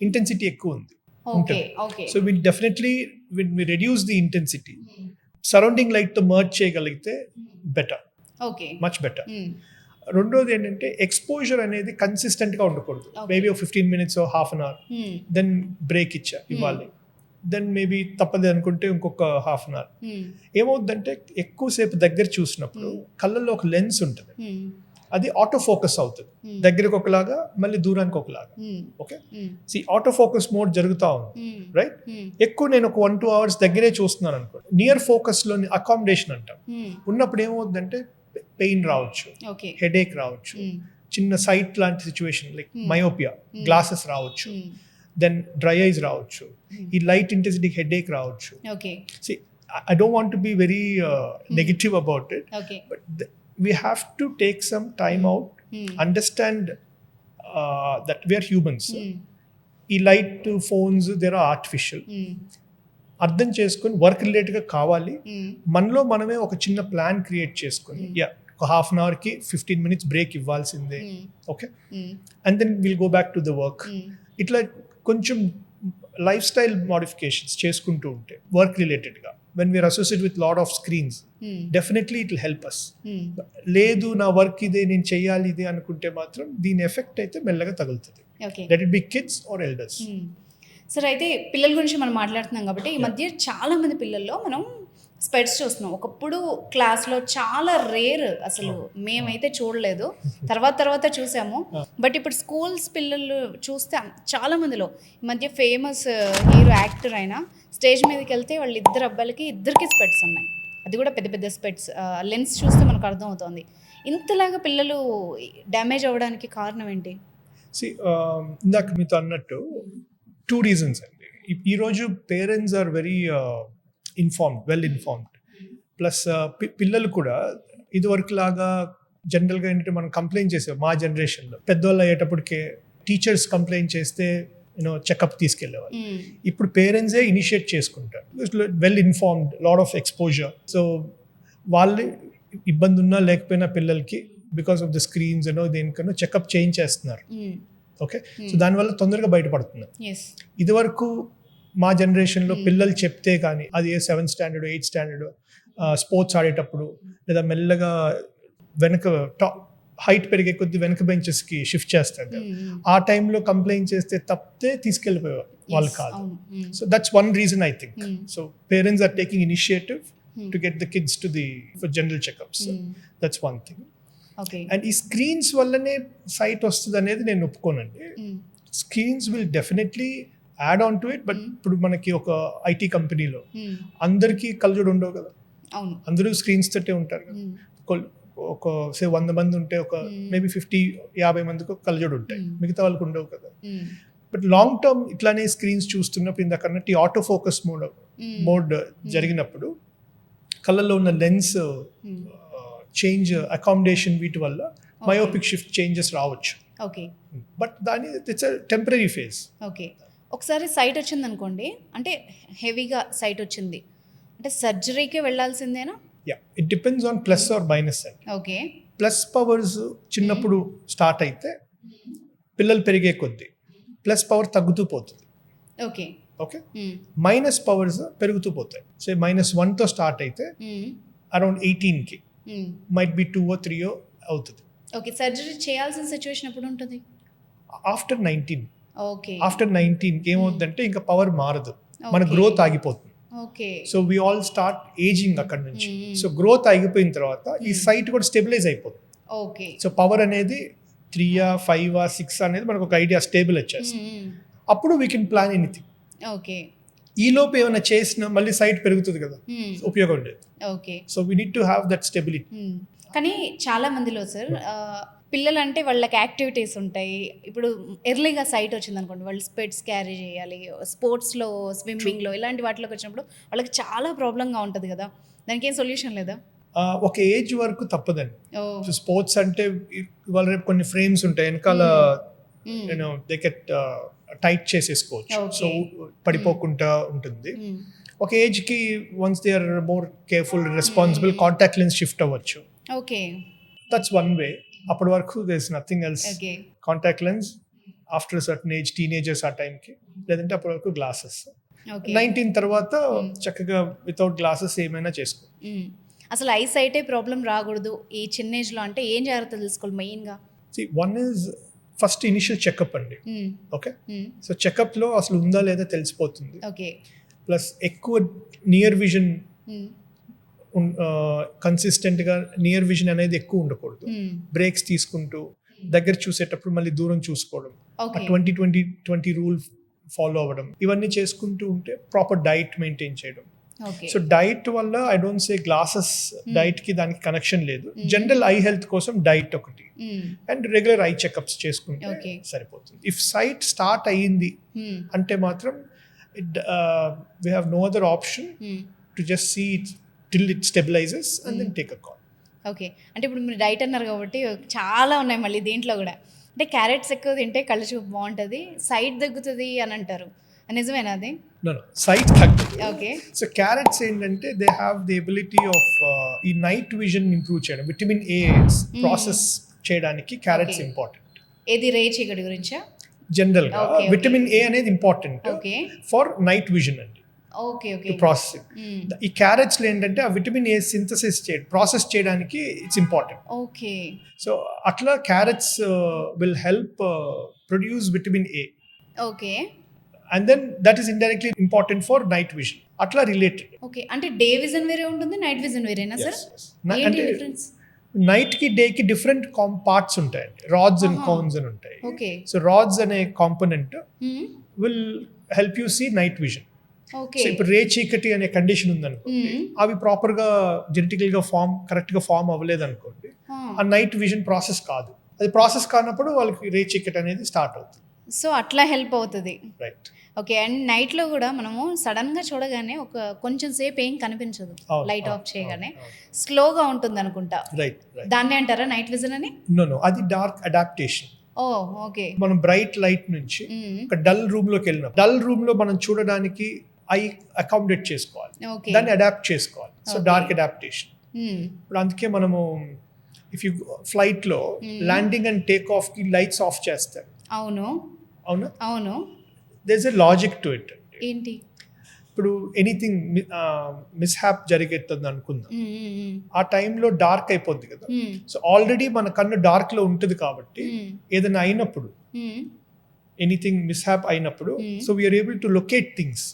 [SPEAKER 2] ఇంటెన్సిటీ ఎక్కువ ఉంది.
[SPEAKER 1] Okay okay
[SPEAKER 2] so we definitely we reduce the intensity, surrounding light తో మర్జ్ చేయగలిగితే బెటర్,
[SPEAKER 1] ఓకే
[SPEAKER 2] మచ్ బెటర్. రెండోది ఏంటంటే ఎక్స్పోజర్ అనేది కన్సిస్టెంట్ గా ఉండకూడదు. మేబీ ఒక 15 minutes half an hour, then break ఇవ్వాలి, దెన్ మేబీ తప్పదు అనుకుంటే ఇంకొక హాఫ్ అన్ అవర్. ఏమవుతుందంటే ఎక్కువసేపు దగ్గర చూసినప్పుడు కళ్ళల్లో ఒక లెన్స్ ఉంటుంది, అది ఆటో ఫోకస్ అవుతుంది, దగ్గరకు ఒకలాగా మళ్ళీ దూరానికి ఒకలాగా. ఓకే, ఆటో ఫోకస్ మోడ్ జరుగుతూ ఉంది, రైట్? ఎక్కువ నేను ఒక 1-2 hours దగ్గరే చూస్తున్నాను అనుకోండి, నియర్ ఫోకస్ లోని అకామిడేషన్ అంటాం, ఉన్నప్పుడు ఏమవుతుందంటే పెయిన్ రావచ్చు, హెడేక్ రావచ్చు, చిన్న సైట్ లాంటి సిచ్యువేషన్ లైక్ మయోపియా, గ్లాసెస్ రావచ్చు, దెన్ డ్రై ఐస్ రావచ్చు, ఈ లైట్ ఇంటెన్సిటీ హెడేక్ రావచ్చు. I don't want to be very negative about it,
[SPEAKER 1] okay.
[SPEAKER 2] but we have to take some time out, understand that we are humans. ఈ light phones there are artificial, అర్థం చేసుకొని వర్క్ రిలేటెడ్గా కావాలి. మనలో మనమే ఒక చిన్న ప్లాన్ క్రియేట్ చేసుకొని ఒక హాఫ్ అన్ అవర్కి 15 minutes బ్రేక్ ఇవ్వాల్సిందే, okay, and then will go back to the work. ఇట్లా కొంచెం లైఫ్ స్టైల్ మోడిఫికేషన్స్ చేసుకుంటూ ఉంటే వర్క్ రిలేటెడ్గా, when we're associate with lot of screens, definitely it will help us. లేదు నా వర్క్ ఇదే, నేను చెయ్యాలి ఇదే అనుకుంటే మాత్రం దీని ఎఫెక్ట్ అయితే మెల్లగా తగులుతుంది. Let it be kids or elders.
[SPEAKER 1] సరే, అయితే పిల్లల గురించి మనం మాట్లాడుతున్నాం కాబట్టి ఈ మధ్య చాలా మంది పిల్లల్లో మనం స్పెట్స్ చూస్తున్నాం. ఒకప్పుడు క్లాస్లో చాలా రేర్, అసలు మేమైతే చూడలేదు, తర్వాత చూసాము. బట్ ఇప్పుడు స్కూల్స్ పిల్లలు చూస్తే చాలా మందిలో ఈ మధ్య ఫేమస్ హీరో యాక్టర్ అయినా స్టేజ్ మీదకి వెళ్తే వాళ్ళ ఇద్దరు అబ్బాయిలకి ఇద్దరికి స్పెట్స్ ఉన్నాయి. అది కూడా పెద్ద పెద్ద స్పెట్స్. లెన్స్ చూస్తే మనకు అర్థమవుతుంది. ఇంతలాగా పిల్లలు డ్యామేజ్ అవ్వడానికి కారణం ఏంటి?
[SPEAKER 2] ఇందాక మీతో అన్నట్టు 2 reasons అండి. ఈరోజు parents are very well informed. Plus పిల్లలు కూడా ఇదివరకు లాగా జనరల్గా ఏంటంటే మనం కంప్లైంట్ చేసాం మా జనరేషన్లో. పెద్దవాళ్ళు అయ్యేటప్పటికే టీచర్స్ కంప్లైంట్ చేస్తే చెకప్ తీసుకెళ్ళేవాళ్ళు. ఇప్పుడు పేరెంట్సే ఇనిషియేట్ చేసుకుంటారు. Well informed, lot of exposure. So వాళ్ళు ఇబ్బంది ఉన్నా లేకపోయినా పిల్లలకి బికాస్ ఆఫ్ ద స్క్రీన్స్ దేనికన్నా చెకప్ చేయించేస్తున్నారు. ఓకే, సో దానివల్ల తొందరగా బయటపడుతున్నారు. ఇదివరకు మా జనరేషన్లో పిల్లలు చెప్తే కానీ, అది 7th standard 8th standard sports ఆడేటప్పుడు, లేదా మెల్లగా వెనక హైట్ పెరిగే కొద్ది వెనక బెంచెస్కి షిఫ్ట్ చేస్తారు కదా, ఆ టైంలో కంప్లైంట్ చేస్తే తప్పితే తీసుకెళ్ళిపోయేవారు వాళ్ళు కాదు. So that's one reason I think. So parents are taking initiative to get the kids to the for general checkups. That's one thing. And ఈ స్క్రీన్స్ వల్లనే సైట్ వస్తుంది అనేది నేను ఒప్పుకోనండి. Screens will definitely add on to it. But ఇప్పుడు మనకి ఒక ఐటీ కంపెనీలో అందరికీ కళ్ళజోడు ఉండవు కదా, అందరూ స్క్రీన్స్ తోటే ఉంటారు కదా. ఒక 100 మంది ఉంటే ఒక మేబీ 50-50 మందికి ఒక కళ్ళజోడు ఉంటాయి, మిగతా వాళ్ళకి ఉండవు కదా. బట్ లాంగ్ టర్మ్ ఇట్లానే స్క్రీన్స్ చూస్తున్నప్పుడు ఇందాక అన్నట్టు ఆటో ఫోకస్ మోడ్ జరిగినప్పుడు కళ్ళల్లో ఉన్న లెన్స్ చేంజ్, అకామిడేషన్, వీటి వల్ల మయోపిక్ షిఫ్ట్ చేంజెస్ రావచ్చు.
[SPEAKER 1] ఓకే,
[SPEAKER 2] బట్ దాని it's a temporary phase.
[SPEAKER 1] Okay, ఒకసారి సైట్ వచ్చింది అనుకోండి, అంటే హెవీగా సైట్ వచ్చింది అంటే సర్జరీకి వెళ్ళాల్సిందేనా?
[SPEAKER 2] It depends on plus or minus అండి.
[SPEAKER 1] ఓకే,
[SPEAKER 2] ప్లస్ పవర్స్ చిన్నప్పుడు స్టార్ట్ అయితే పిల్లలు పెరిగే కొద్దీ ప్లస్ పవర్ తగ్గుతూ పోతుంది.
[SPEAKER 1] ఓకే,
[SPEAKER 2] ఓకే, మైనస్ పవర్స్ పెరుగుతూ పోతాయి. సో -1తో స్టార్ట్ అయితే అరౌండ్ 18కి మైట్ బి 2 or 3 అవుతుంది.
[SPEAKER 1] ఓకే, సర్జరీ చేయాల్సిన సిచ్యువేషన్ ఎప్పుడు ఉంటుంది?
[SPEAKER 2] ఆఫ్టర్ 19.
[SPEAKER 1] ఓకే,
[SPEAKER 2] ఆఫ్టర్ 19కి ఏమవుతుందంటే ఇంకా పవర్ మారదు, మన గ్రోత్ ఆగిపోతుంది.
[SPEAKER 1] Okay,
[SPEAKER 2] so we all start ageing అక్కడ నుంచి. సో గ్రోత్ ఆగిపోయిన తర్వాత ఈ సైట్ కూడా స్టెబిలైజ్ అయిపోతుంది.
[SPEAKER 1] ఓకే,
[SPEAKER 2] సో పవర్ అనేది 3, 5, 6 అనేది మనకు ఒక ఐడియా స్టేబుల్ వచ్చేస్తుంది. అప్పుడు we can plan anything.
[SPEAKER 1] Okay,
[SPEAKER 2] ఈ లోపు ఏమైనా చేసినా మళ్ళీ సైట్ పెరుగుతుంది కదా, ఉపయోగం ఉండేది.
[SPEAKER 1] Okay,
[SPEAKER 2] so we need to have that stability.
[SPEAKER 1] కానీ చాలా మందిలో సార్ పిల్లలు అంటే వాళ్ళకి యాక్టివిటీస్ ఉంటాయి. ఇప్పుడు ఎర్లీగా సైట్ వచ్చింది అనుకోండి, వాళ్ళు స్పెట్స్ క్యారీ చేయాలి, స్పోర్ట్స్లో, స్విమ్మింగ్లో, ఇలాంటి వాటిలోకి వచ్చినప్పుడు వాళ్ళకి చాలా ప్రాబ్లంగా ఉంటుంది కదా, దానికి ఏం సొల్యూషన్ లేదా?
[SPEAKER 2] ఒక ఏజ్ వరకు తప్పదండి. స్పోర్ట్స్ అంటే ఇవాళ రేపు కొన్ని ఫ్రేమ్స్ ఉంటాయి వెనకాల, దే గెట్ టైట్ చేసేసుకోవచ్చు, సో పడిపోకుండా ఉంటుంది. ఒక ఏజ్కి once they are more careful, responsible, contact lens shift అవ్వచ్చు.
[SPEAKER 1] Okay,
[SPEAKER 2] that's one way. అప్పటి వరకు there is nothing else. Contact lens after certain age, teenagers ఆ టైంకి, లేదంటే అప్పటి వరకు గ్లాసెస్. 19 తర్వాత చక్కగా వితౌట్ గ్లాసెస్ ఏమైనా చేసుకో.
[SPEAKER 1] అసలు ఐ సైటే ప్రాబ్లం రాకూడదు ఈ చిన్న ఏజ్లో అంటే ఏం జాగ్రత్తలు తీసుకోవాలి మెయిన్గా?
[SPEAKER 2] One is first initial checkup అండి. ఓకే, సో చెకప్లో అసలు ఉందా లేదా తెలిసిపోతుంది.
[SPEAKER 1] ఓకే,
[SPEAKER 2] ప్లస్ ఎక్కువ నియర్ విజన్, కన్సిస్టెంట్గా నియర్ విజన్ అనేది ఎక్కువ ఉండకూడదు. బ్రేక్స్ తీసుకుంటూ దగ్గర చూసేటప్పుడు మళ్ళీ దూరం చూసుకోవడం, 20-20-20 రూల్ ఫాలో అవ్వడం, ఇవన్నీ చేసుకుంటూ ఉంటే ప్రాపర్ డైట్ మెయింటైన్ చేయడం. సో డైట్ వల్ల I don't say glasses diet కి దానికి కనెక్షన్ లేదు. జనరల్ ఐ హెల్త్ కోసం డైట్ ఒకటి అండ్ రెగ్యులర్ ఐ చెకప్స్ చేసుకుంటే సరిపోతుంది. ఇఫ్ సైట్ స్టార్ట్ అయ్యింది అంటే మాత్రం we have no other option to just see it till it stabilizes and then take a call.
[SPEAKER 1] Okay. అంటే ఇప్పుడు మీరు డైట్ అన్నారు కాబట్టి చాలా ఉన్నాయి మళ్ళీ దీంట్లో కూడా. అంటే క్యారెట్స్ ఎక్కువ తింటే కళ్ళ చూపు బాగుంటుంది, సైట్ తగ్గుతుంది అని అంటారు. నిజమేనా అది?
[SPEAKER 2] No, sight తగ్గదు.
[SPEAKER 1] ఓకే.
[SPEAKER 2] సో క్యారెట్స్ ఏంటంటే they have the ability of ఈ నైట్ విజన్ ఇంప్రూవ్ చేయడం, విటమిన్ ఏ ప్రాసెస్ చేయడానికి క్యారెట్స్ ఇంపార్టెంట్.
[SPEAKER 1] ఏది రే చీకటి గురించా?
[SPEAKER 2] జనరల్ గా
[SPEAKER 1] Okay, okay.
[SPEAKER 2] విటమిన్ ఏ అనేది important
[SPEAKER 1] okay.
[SPEAKER 2] For night vision అండి,
[SPEAKER 1] ఓకే. ఓకే.
[SPEAKER 2] ప్రాసెసింగ్. ఈ క్యారెట్స్ లో ఏంటంటే ఆ విటమిన్ ఏ సింథసిస్ ప్రాసెస్ చేయడానికి ఇట్స్ ఇంపార్టెంట్.
[SPEAKER 1] ఓకే.
[SPEAKER 2] సో అట్లా carrots will help produce vitamin A,
[SPEAKER 1] okay.
[SPEAKER 2] And then that is indirectly important for night vision. అట్లా రిలేటెడ్.
[SPEAKER 1] ఓకే. అంటే డే విజన్ వేరే ఉంటుంది, నైట్ విజన్ వేరేనా సార్? ఏంటి
[SPEAKER 2] అంటే
[SPEAKER 1] డిఫరెన్స్?
[SPEAKER 2] నైట్ కి డే కి డిఫరెంట్ పార్ట్స్ ఉంటాయండి, రాడ్స్ అండ్ కోన్స్ అని ఉంటాయి.
[SPEAKER 1] ఓకే.
[SPEAKER 2] సో రాడ్స్ అనే component will help you see night vision.
[SPEAKER 1] Okay.
[SPEAKER 2] So ఇప్పుడు రే చీకటి అనే కండిషన్ ఉందనుకోండి, అవి ప్రాపర్ గా జెనెటికల్ గా కరెక్ట్ గా ఫామ్ అవ్వలేదు అనుకోండి, ఆ నైట్ విజన్ ప్రాసెస్ కాదు. అది ప్రాసెస్ కానప్పుడు వాళ్ళకి రే చీకటి అనేది స్టార్ట్ అవుతుంది.
[SPEAKER 1] సో అట్లా హెల్ప్ అవుతుంది.
[SPEAKER 2] రైట్.
[SPEAKER 1] ఓకే. అండ్ నైట్లో కూడా మనము సడన్గా చూడగానే ఒక కొంచెం సేపు ఏం కనిపించదు, లైట్ ఆఫ్ చేయగానే స్లోగా ఉంటుంది అనుకుంటా.
[SPEAKER 2] రైట్.
[SPEAKER 1] దాన్ని అంటారా నైట్ విజన్ అని?
[SPEAKER 2] నో అది డార్క్ అడాప్టేషన్.
[SPEAKER 1] ఓ ఓకే.
[SPEAKER 2] మనం బ్రైట్ లైట్ నుంచి ఒక డల్ రూమ్ లోకి వెళ్ళినాం, డల్ రూమ్ లో మనం చూడడానికి ఐ అకామిడేట్ చేసుకోవాలి,
[SPEAKER 1] ఓకే.
[SPEAKER 2] దాన్ని అడాప్ట్ చేసుకోవాలి. So dark adaptation. ఇప్పుడు అందుకే మనము ఇఫ్ యూ ఫ్లైట్ లో ల్యాండింగ్ అండ్ టేక్ ఆఫ్ కి లైట్స్ ఆఫ్ చేస్తారు.
[SPEAKER 1] అవును.
[SPEAKER 2] అవునా?
[SPEAKER 1] అవును.
[SPEAKER 2] There is a logic to it.
[SPEAKER 1] ఏంటి?
[SPEAKER 2] ఇప్పుడు ఎనీథింగ్ మిస్హ్యాప్ జరిగేస్తుంది అనుకుందాం, ఆ టైంలో డార్క్ అయిపోద్ది కదా. సో ఆల్రెడీ మన కన్ను డార్క్ లో ఉంటుంది కాబట్టి ఏదైనా అయినప్పుడు, ఎనీథింగ్ మిస్హ్యాప్ అయినప్పుడు, so we are able to locate things.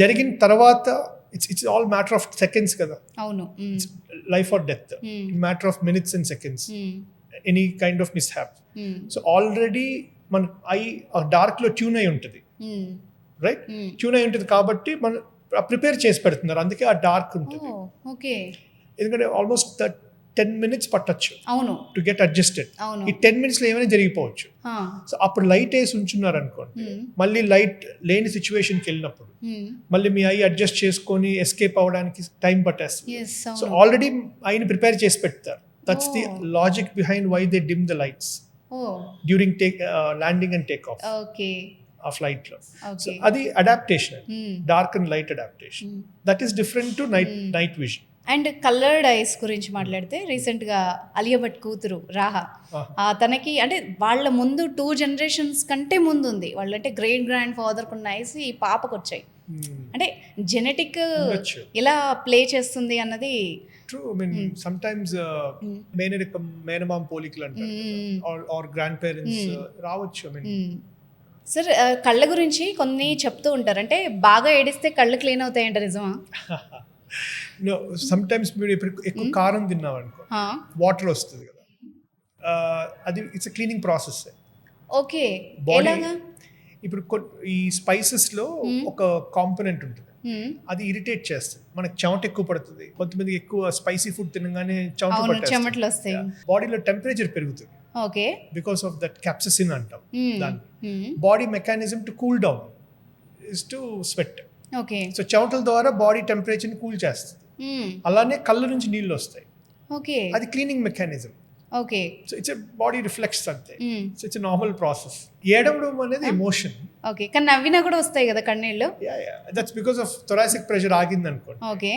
[SPEAKER 2] జరిగిన తర్వాత it's all matter of seconds కదా.
[SPEAKER 1] అవును.
[SPEAKER 2] Life or death, matter of minutes and seconds, any kind of mishap. So already మన ఐ డార్క్ లో ట్యూన్ అయి ఉంటుంది, రైట్? ట్యూన్ అయి ఉంటుంది కాబట్టి మనం ప్రిపేర్ చేసి పెడుతున్నారు, అందుకే ఆ డార్క్ ఉంటుంది.
[SPEAKER 1] ఓకే.
[SPEAKER 2] ఎందుకంటే ఆల్మోస్ట్ 10 minutes పట్టచ్చు
[SPEAKER 1] అవును
[SPEAKER 2] టు గెట్ అడ్జస్టెడ్.
[SPEAKER 1] అవును.
[SPEAKER 2] ఈ 10 minutes లో ఏమైనా జరిగిపోవచ్చు. సో అప్పుడు లైట్ వేసి ఉంచున్నారు అనుకోండి, మళ్ళీ లైట్ లేని సిచ్యువేషన్కి వెళ్ళినప్పుడు మళ్ళీ మీ ఐ అడ్జస్ట్ చేసుకొని ఎస్కేప్ అవ్వడానికి టైం పట్టేస్తుంది. సో ఆల్రెడీ ఐని ప్రిపేర్ చేసి పెడతారు. That's the logic behind why they dim the lights during landing and take off
[SPEAKER 1] okay
[SPEAKER 2] ఆ ఫ్లైట్ లో. సో అది adaptation, dark and light adaptation. That is different to night vision.
[SPEAKER 1] And coloured eyes గురించి మాట్లాడితే రీసెంట్గా అలియా భట్ కూతురు రాహా, తనకి అంటే వాళ్ళ ముందు 2 generations కంటే ముందు ఉంది, వాళ్ళు అంటే గ్రేట్ గ్రాండ్ ఫాదర్కి ఉన్న ఐస్ ఈ పాపకు వచ్చాయి. అంటే జెనెటిక్ ఎలా ప్లే చేస్తుంది అన్నది
[SPEAKER 2] ట్రూ. ఐ మీన్ సమ్టైమ్స్ మేనమామ పోలికలు అంటారు, ఆర్ గ్రాండ్ పేరెంట్స్ రావచ్చు. ఐ మీన్
[SPEAKER 1] సార్ కళ్ళ గురించి కొన్ని చెప్తూ ఉంటారు, అంటే బాగా ఏడిస్తే కళ్ళు క్లీన్ అవుతాయంట, నిజమా?
[SPEAKER 2] నో, సమ్టైమ్స్ మీరు ఎక్కువ కారం తిన్నావు అనుకో, వాటర్ వస్తుంది కదా, అది it's cleaning process.
[SPEAKER 1] Okay.
[SPEAKER 2] Body ఇప్పుడు ఈ స్పైసెస్ లో ఒక కాంపోనెంట్ ఉంటుంది, అది ఇరిటేట్ చేస్తుంది, మనకి చెమట ఎక్కువ పడుతుంది. కొంతమంది ఎక్కువ స్పైసీ ఫుడ్ తినగానే
[SPEAKER 1] చెమటలు వస్తాయి,
[SPEAKER 2] బాడీలో టెంపరేచర్ పెరుగుతుంది.
[SPEAKER 1] Okay.
[SPEAKER 2] Because of that capsaicin అంటాం దాన్ని. Body mechanism to cool down is to sweat.
[SPEAKER 1] Okay.
[SPEAKER 2] So చెమటల ద్వారా బాడీ టెంపరేచర్ ని కూల్ చేస్తుంది. అలానే కళ్ళ నుంచి నీళ్ళు వస్తాయి,
[SPEAKER 1] ఓకే,
[SPEAKER 2] అది cleaning mechanism.
[SPEAKER 1] Okay.
[SPEAKER 2] So it's body reflects అంతే, సో ఇట్స్ నార్మల్ ప్రాసెస్. ఏడవడం అనేది ఎమోషన్.
[SPEAKER 1] ఓకే, కానీ నవ్వినా కూడా వస్తాయి కదా కన్నీళ్ళు.
[SPEAKER 2] That's because of thoracic pressure ఆగింది అనుకోండి,
[SPEAKER 1] ఓకే,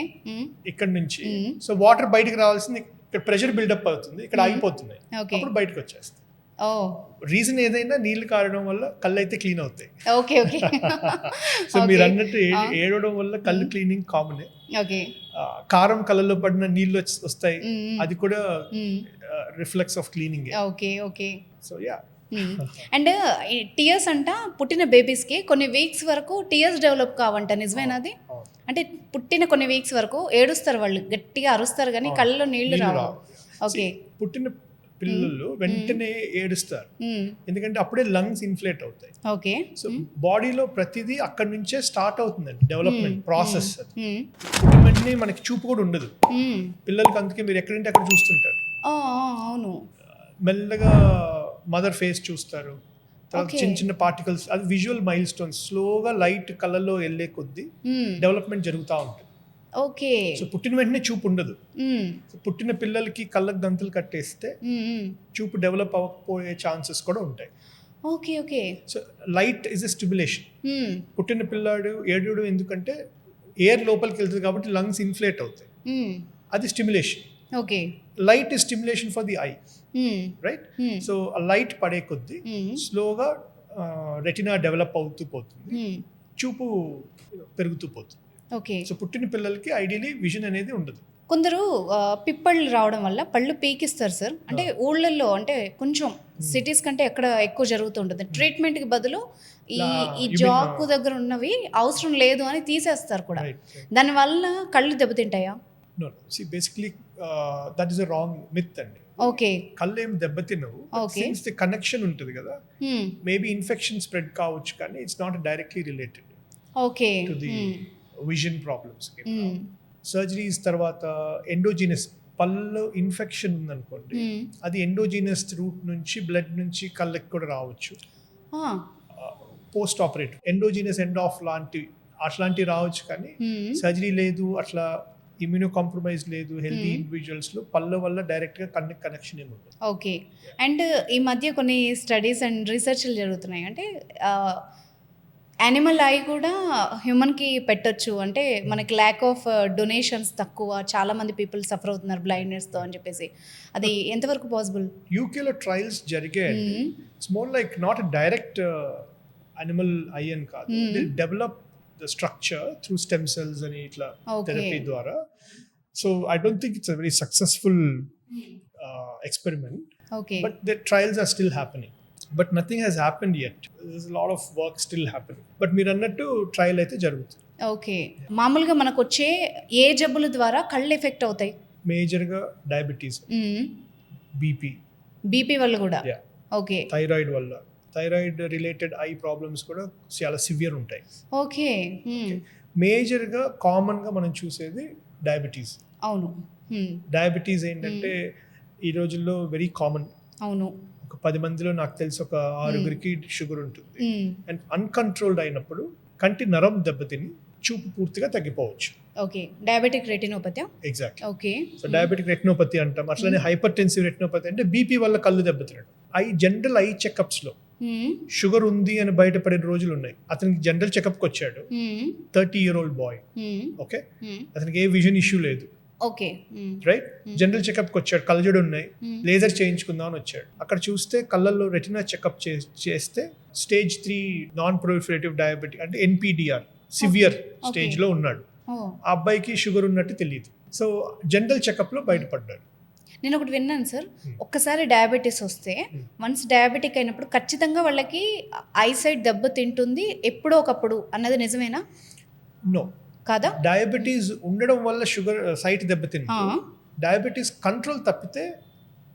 [SPEAKER 2] ఇక్కడ నుంచి. సో వాటర్ బయటకు రావాల్సింది, ఇక్కడ ప్రెషర్ బిల్డప్ అవుతుంది, ఇక్కడ ఆగిపోతున్నాయి, అప్పుడు బయటకు వచ్చేస్తాయి. రీజన్ ఏదైనా నీళ్లు కారడం వల్ల కళ్ళు అయితే క్లీన్ అవుతాయి.
[SPEAKER 1] Okay, okay.
[SPEAKER 2] సో మీరు అన్నట్టు ఏడవడం వల్ల కళ్ళు క్లీనింగ్ కామనే.
[SPEAKER 1] ఓకే.
[SPEAKER 2] కారం కళ్ళలో పడిన నీళ్ళు వస్తాయి, అది కూడా reflex of cleaning.
[SPEAKER 1] Okay, okay.
[SPEAKER 2] So yeah.
[SPEAKER 1] And tears అంట పుట్టిన బేబీస్కి కొన్ని వీక్స్ వరకు టీయర్స్ డెవలప్ కావంట, నిజమేనా అది? అంటే పుట్టిన కొన్ని వీక్స్ వరకు ఏడుస్తారు వాళ్ళు, గట్టిగా అరుస్తారు కానీ కళ్ళలో నీళ్లు రావు. ఓకే.
[SPEAKER 2] పుట్టిన పిల్లలు వెంటనే ఏడుస్తారు, ఎందుకంటే అప్పుడే లంగ్స్ ఇన్ఫ్లేట్ అవుతాయి.
[SPEAKER 1] ఓకే.
[SPEAKER 2] సో బాడీలో ప్రతిదీ అక్కడి నుంచే స్టార్ట్ అవుతుందండి డెవలప్మెంట్ ప్రాసెస్. పుట్టిన మనకి చూపు కూడా ఉండదు పిల్లలకి, అందుకే మీరు ఎక్కడంటే అక్కడ చూస్తుంటారు.
[SPEAKER 1] అవును.
[SPEAKER 2] మెల్లగా మదర్ ఫేస్ చూస్తారు, తర్వాత
[SPEAKER 1] Okay.
[SPEAKER 2] చిన్న చిన్న పార్టికల్స్, అది విజువల్ మైల్ స్టోన్స్. స్లోగా లైట్ కళ్ళల్లో వెళ్ళే కొద్దీ డెవలప్మెంట్ జరుగుతూ ఉంటుంది.
[SPEAKER 1] ఓకే.
[SPEAKER 2] సో పుట్టిన వెంటనే చూపు ఉండదు. సో పుట్టిన పిల్లలకి కళ్ళకు దంతలు కట్టేస్తే చూపు డెవలప్ అవ్వకపోయే ఛాన్సెస్ కూడా ఉంటాయి.
[SPEAKER 1] Okay. Okay.
[SPEAKER 2] So light is a stimulation. పుట్టిన పిల్లాడు ఏడవడం ఎందుకంటే ఎయిర్ లోపలికి వెళ్తుంది కాబట్టి లంగ్స్ ఇన్ఫ్లేట్ అవుతాయి, అది stimulation.
[SPEAKER 1] Okay.
[SPEAKER 2] Light is stimulation for the I, right? So ఆ లైట్ పడే కొద్దీ స్లోగా రెటినా డెవలప్ అవుతూ పోతుంది, చూపు పెరుగుతూ పోతుంది.
[SPEAKER 1] ఓకే.
[SPEAKER 2] సో పుట్టిన పిల్లలకి ఐడియలీ విజన్ అనేది ఉండదు.
[SPEAKER 1] కొందరు పిప్పళ్ళు రావడం వల్ల పళ్ళు పీకిస్తారు సార్. అంటే ఊళ్ళల్లో అంటే కొంచెం సిటీస్ కంటే ఎక్కడ ఎక్కువ జరుగుతూ ఉంటుంది. ట్రీట్మెంట్కి బదులు ఈ జాకు దగ్గర ఉన్నవి అవసరం లేదు అని తీసేస్తారు కూడా. దానివల్ల కళ్ళు దెబ్బతింటాయా?
[SPEAKER 2] No, see basically that is a wrong myth అండి.
[SPEAKER 1] ఓకే.
[SPEAKER 2] కళ్ళు ఏం దెబ్బతినవు, సిన్స్ ది కనెక్షన్ ఉంటుంది కదా, మేబీ ఇన్ఫెక్షన్ స్ప్రెడ్ కావచ్చు కానీ it's not directly related
[SPEAKER 1] okay
[SPEAKER 2] to the vision problems. Surgeries తర్వాత ఎండోజీనస్ పళ్ళు ఇన్ఫెక్షన్ ఉందనుకోండి, అది ఎండోజీనస్ రూట్ నుంచి బ్లడ్ నుంచి కళ్ళకి కూడా రావచ్చు. Post operative endogenous end of అట్లాంటివి రావచ్చు కానీ సర్జరీ లేదు, అట్లా ఇమ్యూనో కాంప్రమైజ్ లేదు హెల్దీ ఇండివిజువల్స్ లో పళ్ళ వల్ల డైరెక్ట్ గా కన్నుకి కనెక్షన్ ఏమి ఉండదు.
[SPEAKER 1] ఓకే. అండ్ ఈ మధ్య కొన్ని స్టడీస్ అండ్ రీసెర్చ్లు జరుగుతున్నాయి. అంటే యానిమల్ ఐ కూడా హ్యూమన్కి పెట్టొచ్చు, అంటే మనకి ల్యాక్ ఆఫ్ డొనేషన్స్ తక్కువ, చాలామంది పీపుల్ సఫర్ అవుతున్నారు బ్లైండ్నెస్తో అని చెప్పేసి, అది ఎంతవరకు పాసిబుల్?
[SPEAKER 2] యూకేలో ట్రయల్స్ జరిగాయండి. It's more like not direct animal I అని కాదు, develop the structure through stem cells అని ఇట్లా థెరపీ ద్వారా. So I don't think it's a very successful experiment,
[SPEAKER 1] okay,
[SPEAKER 2] but the trials are still happening, but nothing has happened yet. There's a lot of work still happening, but మీరు అన్నట్టు ట్రయల్ అయితే జరుగుతుంది.
[SPEAKER 1] ఓకే. మామూలుగా మనకు వచ్చే ఏ జబ్బుల ద్వారా కళ్ళు ఎఫెక్ట్ అవుతాయి?
[SPEAKER 2] మేజర్గా డయాబెటీస్,
[SPEAKER 1] బీపీ వల్ల కూడా. ఓకే.
[SPEAKER 2] థైరాయిడ్ వల్ల, థైరాయిడ్ రిలేటెడ్ ఐ ప్రాబ్లమ్స్ కూడా చాలా సివియర్ ఉంటాయి.
[SPEAKER 1] ఓకే.
[SPEAKER 2] మేజర్గా కామన్గా మనం చూసేది డయాబెటీస్.
[SPEAKER 1] అవును.
[SPEAKER 2] డయాబెటీస్ ఏంటంటే ఈ రోజుల్లో వెరీ కామన్.
[SPEAKER 1] అవును.
[SPEAKER 2] ఒక 10 మందిలో నాకు తెలిసి ఒక 6గురికి షుగర్ ఉంటుంది. అండ్ అన్కంట్రోల్డ్ అయినప్పుడు కంటి నరం దెబ్బతిని చూపు పూర్తిగా తగ్గిపోవచ్చు.
[SPEAKER 1] Okay. Diabetic retinopathy.
[SPEAKER 2] Exactly.
[SPEAKER 1] Okay.
[SPEAKER 2] So diabetic retinopathy అంటాం. అట్లనే హైపర్ టెన్సివ్ రెటినోపతి అంటే బీపీ వల్ల కళ్ళు దెబ్బతినడం. జనరల్ ఐ చెకప్స్ లో షుగర్ ఉంది అని బయటపడిన రోజులు ఉన్నాయి. అతనికి జనరల్ చెకప్కి వచ్చాడు, 30-year-old బాయ్. ఓకే, అతనికి ఏ విజన్ ఇష్యూ లేదు.
[SPEAKER 1] ఓకే.
[SPEAKER 2] రైట్, జనరల్ చెకప్కి వచ్చాడు, కళ్ళజోడు ఉన్నాయి, లేజర్ చేయించుకుందాం అని వచ్చాడు. అక్కడ చూస్తే కళ్ళల్లో రెటినా చెకప్ చేస్తే స్టేజ్ 3 నాన్ ప్రొలిఫరేటివ్ డయాబెటిక్ అంటే NPDR సివియర్ స్టేజ్ లో ఉన్నాడు. ఆ అబ్బాయికి షుగర్ ఉన్నట్టు తెలియదు. సో జనరల్ చెకప్ లో బయటపడ్డాడు.
[SPEAKER 1] నేను ఒకటి విన్నాను సార్, ఒక్కసారి డయాబెటీస్ వస్తే వన్స్ డయాబెటిక్ అయినప్పుడు ఖచ్చితంగా వాళ్ళకి ఐసైట్ దెబ్బ తింటుంది ఎప్పుడో ఒకప్పుడు అన్నది నిజమేనా?
[SPEAKER 2] నో
[SPEAKER 1] కాదా?
[SPEAKER 2] డయాబెటీస్ ఉండడం వల్ల షుగర్ సైట్ దెబ్బతింది. డయాబెటీస్ కంట్రోల్ తప్పితే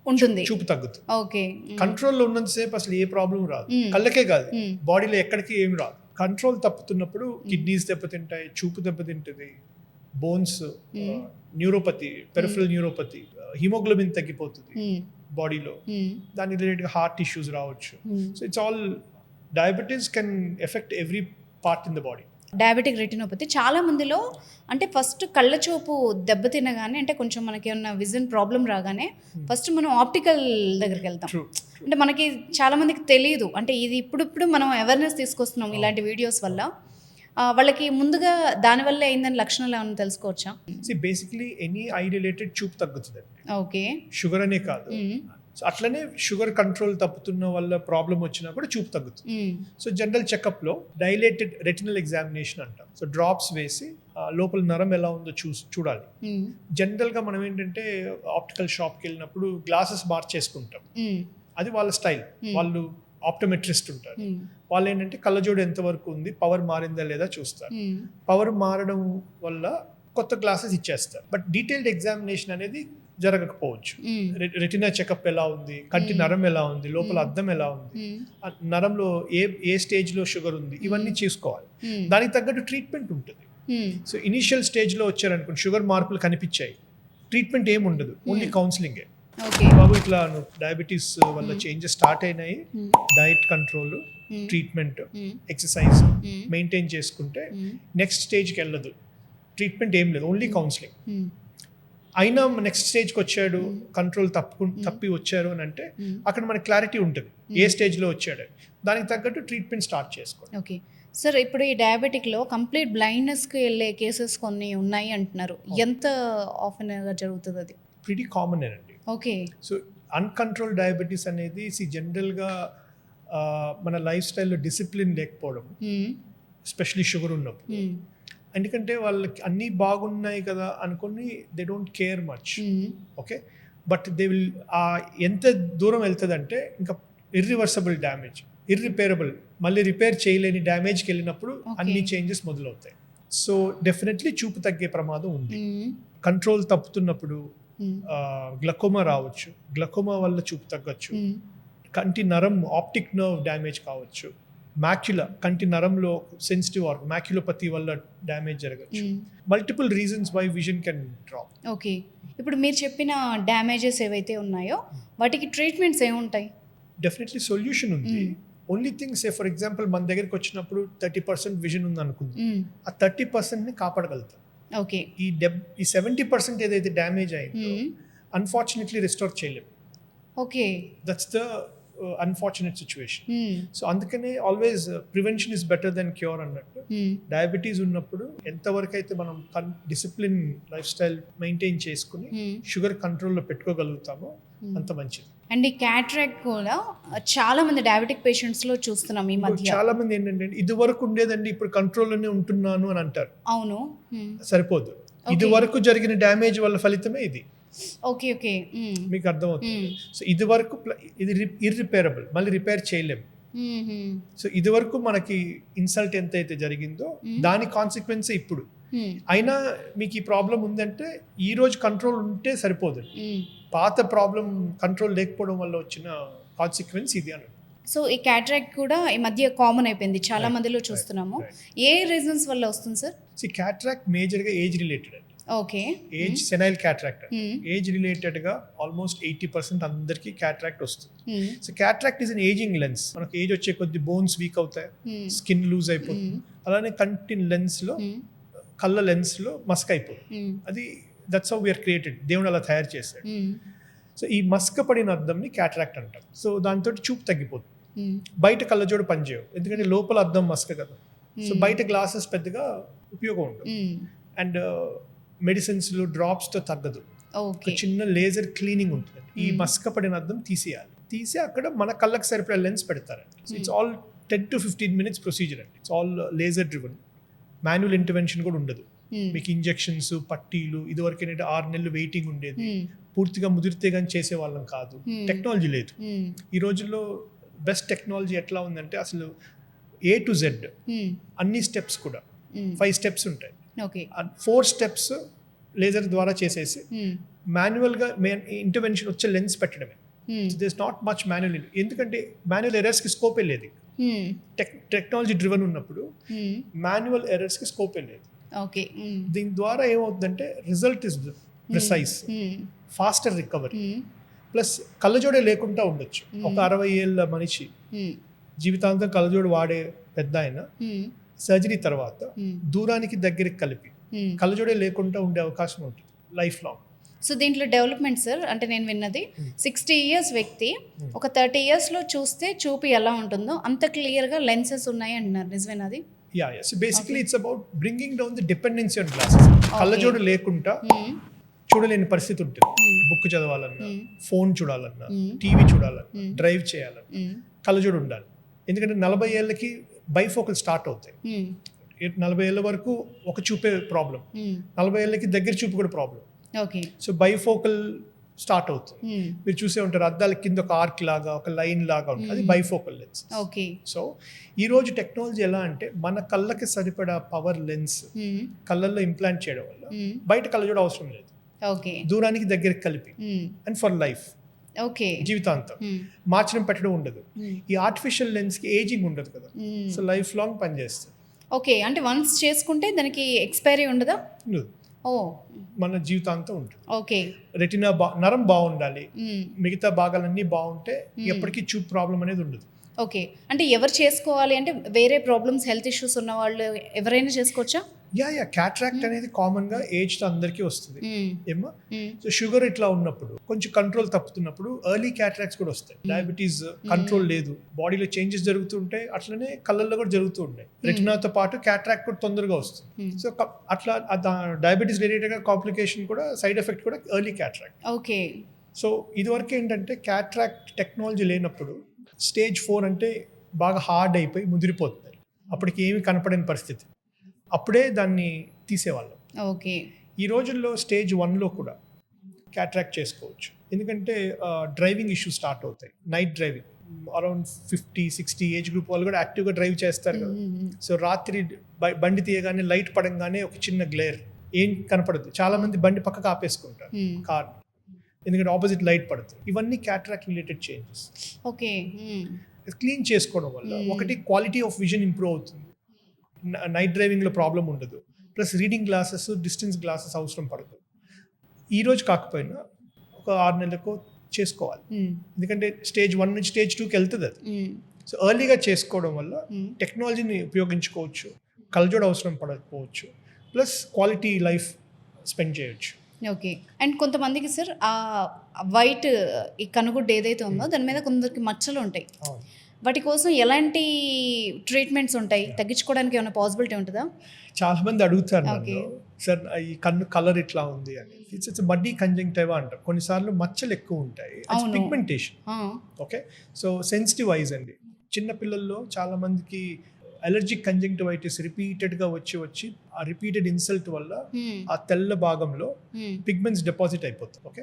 [SPEAKER 1] ఉంటుంది,
[SPEAKER 2] చూపు తగ్గుతుంది.
[SPEAKER 1] ఓకే.
[SPEAKER 2] కంట్రోల్లో ఉన్నంతసేపు అసలు ఏ ప్రాబ్లం రాదు, కళ్ళకే కాదు బాడీలో ఎక్కడికి ఏమి రాదు. కంట్రోల్ తప్పుతున్నప్పుడు కిడ్నీస్ దెబ్బతింటాయి, చూపు దెబ్బతింటుంది, bones, neuropathy, peripheral neuropathy, haemoglobin తగ్గిపోతుంది బాడీలో, దాని రిలేటెడ్ హార్ట్ ఇష్యూస్ రావచ్చు. So it's all diabetes can affect every part in the body.
[SPEAKER 1] Diabetic retinopathy చాలా మందిలో అంటే ఫస్ట్ కళ్ళ చూపు దెబ్బతినగానే, అంటే కొంచెం మనకి ఏమన్నా విజన్ ప్రాబ్లం రాగానే ఫస్ట్ మనం ఆప్టికల్ దగ్గరికి వెళ్తాం. అంటే మనకి చాలా మందికి తెలియదు, అంటే ఇది ఇప్పుడు మనం అవేర్నెస్ తీసుకొస్తున్నాం ఇలాంటి వీడియోస్ వల్ల. వాళ్ళకి ముందుగా దానివల్ల అయిందని లక్షణాలు ఏమైనా తెలుసుకోవచ్చా?
[SPEAKER 2] బేసిక్లీ ఎనీ ఐ రిలేటెడ్ చూపు తగ్గుతుంది.
[SPEAKER 1] ఓకే.
[SPEAKER 2] షుగర్ అనే కాదు, అట్లనే షుగర్ కంట్రోల్ తప్పుతున్న వల్ల ప్రాబ్లం వచ్చినా కూడా చూపు తగ్గుతుంది. సో జనరల్ చెకప్లో డైలేటెడ్ రెటినల్ ఎగ్జామినేషన్ అంటాం. సో డ్రాప్స్ వేసి లోపల నరం ఎలా ఉందో చూడాలి. జనరల్గా మనం ఏంటంటే ఆప్టికల్ షాప్కి వెళ్ళినప్పుడు గ్లాసెస్ మార్చేసుకుంటాం, అది వాళ్ళ స్టైల్. వాళ్ళు ఆప్టోమెట్రిస్ట్ ఉంటారు, వాళ్ళు ఏంటంటే కళ్ళజోడు ఎంతవరకు ఉంది, పవర్ మారిందా లేదా చూస్తారు. పవర్ మారడం వల్ల కొత్త గ్లాసెస్ ఇచ్చేస్తారు. బట్ డీటెయిల్డ్ ఎగ్జామినేషన్ అనేది జరగకపోవచ్చు. రెటినా చెకప్ ఎలా ఉంది, కంటి నరం ఎలా ఉంది, లోపల అద్దం ఎలా ఉంది, నరంలో ఏ స్టేజ్ లో షుగర్ ఉంది, ఇవన్నీ చూసుకోవాలి. దానికి తగ్గట్టు ట్రీట్మెంట్ ఉంటుంది. సో ఇనిషియల్ స్టేజ్ లో వచ్చారనుకోండి, షుగర్ మార్పులు కనిపించాయి, ట్రీట్మెంట్ ఏమి ఉండదు, ఓన్లీ కౌన్సిలింగే.
[SPEAKER 1] ఓకే.
[SPEAKER 2] బాబు ఇట్లా డయాబెటీస్ వల్ల చేంజెస్ స్టార్ట్ అయినాయి, diet control, treatment, exercise maintain చేసుకుంటే నెక్స్ట్ స్టేజ్కి వెళ్ళదు, ట్రీట్మెంట్ ఏం లేదు, ఓన్లీ కౌన్సిలింగ్. అయినా నెక్స్ట్ స్టేజ్కి వచ్చాడు, కంట్రోల్ తప్పి వచ్చారు అని అంటే అక్కడ మనకి క్లారిటీ ఉంటుంది ఏ స్టేజ్లో వచ్చాడు, దానికి తగ్గట్టు ట్రీట్మెంట్ స్టార్ట్ చేసుకోండి.
[SPEAKER 1] ఓకే సార్, ఇప్పుడు ఈ డయాబెటిక్లో కంప్లీట్ బ్లైండ్నెస్కి వెళ్ళే కేసెస్ కొన్ని ఉన్నాయి అంటున్నారు. ఎంత ఆఫెన్గా జరుగుతుంది అది?
[SPEAKER 2] ప్రిటీ కామన్ అండి.
[SPEAKER 1] ఓకే.
[SPEAKER 2] సో అన్కంట్రోల్ డయాబెటీస్ అనేది జనరల్గా మన లైఫ్ స్టైల్లో డిసిప్లిన్ లేకపోవడం, ఎస్పెషలీ షుగర్ ఉన్నప్పుడు. ఎందుకంటే వాళ్ళకి అన్నీ బాగున్నాయి కదా అనుకుని they don't care much. Okay, but they will ఎంత దూరం వెళ్తుందంటే ఇంకా ఇర్రివర్సబుల్ డ్యామేజ్, ఇర్రిపేరబుల్, మళ్ళీ రిపేర్ చేయలేని డ్యామేజ్కి వెళ్ళినప్పుడు అన్ని చేంజెస్ మొదలవుతాయి. సో డెఫినెట్లీ చూపు తగ్గే ప్రమాదం ఉంది. కంట్రోల్ తప్పుతున్నప్పుడు గ్లకోమా రావచ్చు, గ్లకోమా వల్ల చూపు తగ్గచ్చు, కంటి నరం ఆప్టిక్ నర్వ్ డ్యామేజ్ కావచ్చు, మ్యాక్యులా కంటి నరంలో సెన్సిటివ్ ఆర్గన్ మ్యాక్యులోపతి వల్ల డ్యామేజ్ జరగచ్చు. Multiple reasons why vision can drop.
[SPEAKER 1] Okay, ఇప్పుడు మీరు చెప్పిన డ్యామేజెస్ ఏవైతే ఉన్నాయో వాటికి ట్రీట్మెంట్స్ ఏముంటాయి?
[SPEAKER 2] డెఫినెట్లీ సొల్యూషన్ ఉంది. ఓన్లీ థింగ్ ఫర్ ఎగ్జాంపుల్ మన దగ్గరికి వచ్చినప్పుడు 30% విజన్ ఉంది అనుకుందాం, ఆ 30%ని కాపాడగలుగుతాం.
[SPEAKER 1] ఓకే.
[SPEAKER 2] ఈ 70% ఏదైతే డ్యామేజ్ అయిందో అన్ఫార్చునేట్లీ రిస్టోర్ చేయలేము.
[SPEAKER 1] Okay,
[SPEAKER 2] that's the unfortunate situation. So అందుకనే always prevention is better than cure అన్నట్టు. డయాబెటీస్ ఉన్నప్పుడు ఎంతవరకు అయితే మనం డిసిప్లిన్ లైఫ్ స్టైల్ మెయింటైన్ చేసుకుని షుగర్ కంట్రోల్లో పెట్టుకోగలుగుతామో అంత మంచిది.
[SPEAKER 1] అండ్ ఈ క్యాట్రాక్ట్ కూడా చాలా మంది డయాబెటిక్ పేషెంట్స్ లో చూస్తున్నాం ఈ మధ్య.
[SPEAKER 2] చాలా మంది ఏంటంటే ఇది వరకు ఉండేదండి ఇప్పుడు కంట్రోల్లోనే ఉంటున్నాను అని అంటారు.
[SPEAKER 1] అవును,
[SPEAKER 2] సరిపోదు. ఇది వరకు జరిగిన డ్యామేజ్ వల్ల ఫలితమే ఇది.
[SPEAKER 1] ఓకే ఓకే,
[SPEAKER 2] మీకు అర్థమవుతుంది. సో ఇది వరకు ఇది ఇర్రిపేరబుల్, మళ్ళీ రిపేర్ చేయలేము. సో ఇది వరకు మనకి ఇన్సల్ట్ ఎంత అయితే జరిగిందో దాని కాన్సిక్వెన్స్ ఇప్పుడు. అయినా మీకు ఈ ప్రాబ్లం ఉందంటే ఈ రోజు కంట్రోల్ ఉంటే సరిపోదు, పాత ప్రాబ్లం కంట్రోల్ లేకపోవడం వల్ల వచ్చిన కాన్సిక్వెన్స్ ఇది అని.
[SPEAKER 1] సో ఈ క్యాట్రాక్ట్ కూడా ఈ మధ్య కామన్ అయిపోయింది, చాలా మందిలో చూస్తున్నాము. ఏ రీజన్స్ వల్ల వస్తుంది సార్?
[SPEAKER 2] క్యాట్రాక్ట్ మేజర్గా ఏజ్ రిలేటెడ్ అండి.
[SPEAKER 1] Okay.
[SPEAKER 2] Age senile cataract, age related గా ఆల్మోస్ట్ 80% అందరికి క్యాట్రాక్ట్ వస్తుంది. So cataract is an ageing lens. మనకు ఏజ్ వచ్చే కొద్ది బోన్స్ వీక్ అవుతాయి, స్కిన్ లూజ్ అయిపోతుంది. అలానే కంటి లెన్స్ లో, కళ్ళ లెన్స్ లో మస్క్ అయిపోతుంది. అది దట్స్ హౌ వీఆర్ క్రియేటెడ్, దేవుడు అలా తయారు చేశాడు. సో ఈ మస్క పడిన అద్దంని క్యాట్రాక్ట్ అంటాం. సో దాంతో చూపు తగ్గిపోతుంది. బయట కళ్ళజోడు పనిచేయవు, ఎందుకంటే లోపల అద్దం మస్క కదా. సో బయట గ్లాసెస్ పెద్దగా ఉపయోగం ఉండదు. అండ్ మెడిసిన్స్లో డ్రాప్స్తో తగ్గదు. ఒక చిన్న లేజర్ క్లీనింగ్ ఉంటుంది. ఈ మస్క పడిన అద్దం తీసేయాలి, తీసి అక్కడ మన కళ్ళకి సరిపడే లెన్స్ పెడతారండి. So it's all 10 to 15 minutes procedure అండి. It's all laser driven, manual intervention కూడా ఉండదు. మీకు ఇంజెక్షన్స్, పట్టీలు, ఇదివరకు ఏంటంటే 6 నెలలు వెయిటింగ్ ఉండేది. పూర్తిగా ముదిరితే కానీ చేసే వాళ్ళం కాదు, టెక్నాలజీ లేదు. ఈ రోజుల్లో బెస్ట్ టెక్నాలజీ ఎట్లా ఉందంటే అసలు A to Z అన్ని స్టెప్స్ కూడా 5 steps ఉంటాయి. 4 steps లేజర్ ద్వారా చేసేసి మాన్యువల్గా ఇంటర్వెన్షన్ వచ్చే లెన్స్ పెట్టడమే. దిస్ నాట్ మచ్ మాన్యువల్, ఎందుకంటే మాన్యువల్ ఎర్రర్స్కి స్కోపే లేదు. టెక్నాలజీ డ్రివన్ ఉన్నప్పుడు మాన్యువల్ ఎర్రర్స్కి స్కోపే లేదు. దీని ద్వారా ఏమవుతుందంటే result is precise, faster recovery, plus కళ్ళజోడే లేకుండా ఉండొచ్చు. ఒక 60 ఏళ్ళ మనిషి జీవితాంతం కళ్ళజోడు వాడే పెద్ద ఆయన సర్జరీ తర్వాత దూరానికి దగ్గరికి కలిపి కళ్ళజోడే లేకుండా ఉండే అవకాశం ఉంటుంది లైఫ్ లాంగ్.
[SPEAKER 1] సో దీంట్లో డెవలప్మెంట్ సార్, అంటే నేను విన్నది 60 years వ్యక్తి ఒక 30 yearsలో చూస్తే చూపు ఎలా ఉంటుందో అంత క్లియర్గా లెన్సెస్ ఉన్నాయి అంటున్నారు, నిజమేనది?
[SPEAKER 2] So basically it's about bringing down the dependency on glasses. కళ్ళజోడు లేకుండా చూడలేని పరిస్థితి ఉంటుంది. బుక్ చదవాలన్నా, ఫోన్ చూడాలన్నా, టీవీ చూడాలన్నా, డ్రైవ్ చేయాలన్నా కళ్ళజోడు ఉండాలి. ఎందుకంటే 40 ఏళ్ళకి బైఫోకల్ స్టార్ట్ అవుతాయి. 40 ఏళ్ళ వరకు ఒక చూపే ప్రాబ్లం, 40 ఏళ్ళకి దగ్గర చూపు కూడా ప్రాబ్లం. సో బైఫోకల్ స్టార్ట్ అవుతుంది. మీరు చూసే ఉంటారు అద్దాల కింద ఒక ఆర్క్ లాగా, ఒక లైన్ లాగా ఉంటుంది, అది బైఫోకల్ లెన్స్. సో ఈ రోజు టెక్నాలజీ ఎలా అంటే మన కళ్ళకి సరిపడా పవర్ లెన్స్ కళ్ళల్లో ఇంప్లాంట్ చేయడం వల్ల బయట కళ్ళజోడు అవసరం లేదు, దూరానికి దగ్గరికి కలిపి, అండ్ ఫర్ లైఫ్, జీవితాంతం మార్చడం పెట్టడం ఉండదు. ఈ ఆర్టిఫిషియల్ లెన్స్ కి ఏజింగ్ ఉండదు కదా, సో లైఫ్ లాంగ్ పనిచేస్తుంది.
[SPEAKER 1] ఓకే, అంటే వన్స్ చేసుకుంటే దానికి ఎక్స్పైరీ ఉండదా? ఓ
[SPEAKER 2] మన జీవితాంతం ఉంటుంది.
[SPEAKER 1] ఓకే.
[SPEAKER 2] రెటినా నరం బాగుండాలి, మిగతా భాగాలన్నీ బాగుంటే ఎప్పటికీ చూపు ప్రాబ్లం అనేది ఉండదు.
[SPEAKER 1] ఓకే. అంటే ఎవరు చేసుకోవాలి అంటే వేరే ప్రాబ్లమ్స్ హెల్త్ ఇష్యూస్ ఉన్న వాళ్ళు ఎవరైనా చేసుకోవచ్చా?
[SPEAKER 2] క్యాట్రాక్ట్ అనేది కామన్ గా ఏజ్ తో అందరికీ వస్తుంది ఏమో. సో షుగర్ ఇట్లా ఉన్నప్పుడు కొంచెం కంట్రోల్ తప్పుతున్నప్పుడు ఎర్లీ క్యాట్రాక్ట్స్ కూడా వస్తాయి. డయాబెటీస్ కంట్రోల్ లేదు, బాడీలో చేంజెస్ జరుగుతుంటాయి, అట్లనే కళ్ళల్లో కూడా జరుగుతూ ఉంటాయి. రెటినాతో పాటు క్యాట్రాక్ట్ కూడా తొందరగా వస్తుంది. సో అట్లా డయాబెటీస్ రిలేటెడ్ గా కాంప్లికేషన్ కూడా, సైడ్ ఎఫెక్ట్ కూడా ఎర్లీ క్యాట్రాక్ట్.
[SPEAKER 1] ఓకే.
[SPEAKER 2] సో ఇదివరకు ఏంటంటే క్యాట్రాక్ట్ టెక్నాలజీ లేనప్పుడు స్టేజ్ 4 అంటే బాగా హార్డ్ అయిపోయి ముదిరిపోతుంది, అప్పటికి ఏమీ కనపడని పరిస్థితి, అప్పుడే దాన్ని తీసేవాళ్ళం.
[SPEAKER 1] ఓకే.
[SPEAKER 2] ఈ రోజుల్లో స్టేజ్ 1లో కూడా క్యాట్రాక్ట్ చేసుకోవచ్చు, ఎందుకంటే డ్రైవింగ్ ఇష్యూ స్టార్ట్ అవుతాయి. Night driving around 50-60 age group వాళ్ళు కూడా యాక్టివ్గా డ్రైవ్ చేస్తారు కదా. సో రాత్రి బండి తీయగానే లైట్ పడంగానే ఒక చిన్న గ్లేర్, ఏం కనపడదు, చాలా మంది బండి పక్కకు ఆపేసుకుంటారు కార్, ఎందుకంటే ఆపోజిట్ లైట్ పడుతుంది. ఇవన్నీ cataract related changes.
[SPEAKER 1] Okay.
[SPEAKER 2] Clean చేసుకోవడం వల్ల ఒకటి క్వాలిటీ ఆఫ్ విజన్ ఇంప్రూవ్ అవుతుంది, నైట్ డ్రైవింగ్లో ప్రాబ్లం ఉండదు, plus reading glasses, distance glasses అవసరం పడదు. ఈ రోజు కాకపోయినా ఒక 6 నెలలకు చేసుకోవాలి, ఎందుకంటే స్టేజ్ 1 నుంచి స్టేజ్ 2కి వెళ్తుంది అది. సో ఎర్లీగా చేసుకోవడం వల్ల టెక్నాలజీని ఉపయోగించుకోవచ్చు, కళ్ళజోడు అవసరం పడకపోవచ్చు, ప్లస్ క్వాలిటీ లైఫ్ స్పెండ్ చేయొచ్చు.
[SPEAKER 1] ఓకే. అండ్ కొంతమందికి సార్ ఆ వైట్ ఈ కనుగుడ్డు ఏదైతే ఉందో దాని మీద కొందరికి మచ్చలు ఉంటాయి, వాటి కోసం ఎలాంటి ట్రీట్మెంట్స్ ఉంటాయి, తగ్గించుకోవడానికి ఏమైనా పాసిబిలిటీ ఉంటుందా?
[SPEAKER 2] చాలా మంది అడుగుతారు నన్ను, సార్ ఈ కన్ను కలర్ ఇట్లా ఉంది అని. ఇట్స్ మడ్డీ కంజంక్టివా అంటారు, కొన్నిసార్లు మచ్చలు ఎక్కువ ఉంటాయి, pigmentation. Okay. So sensitive ice అండి, చిన్నపిల్లల్లో చాలా మందికి అలర్జిక్ కంజంక్టివైటిస్ రిపీటెడ్గా వచ్చి ఆ రిపీటెడ్ ఇన్సల్ట్ వల్ల ఆ తెల్ల భాగంలో పిగ్మెంట్స్ డిపాజిట్ అయిపోతాయి. Okay.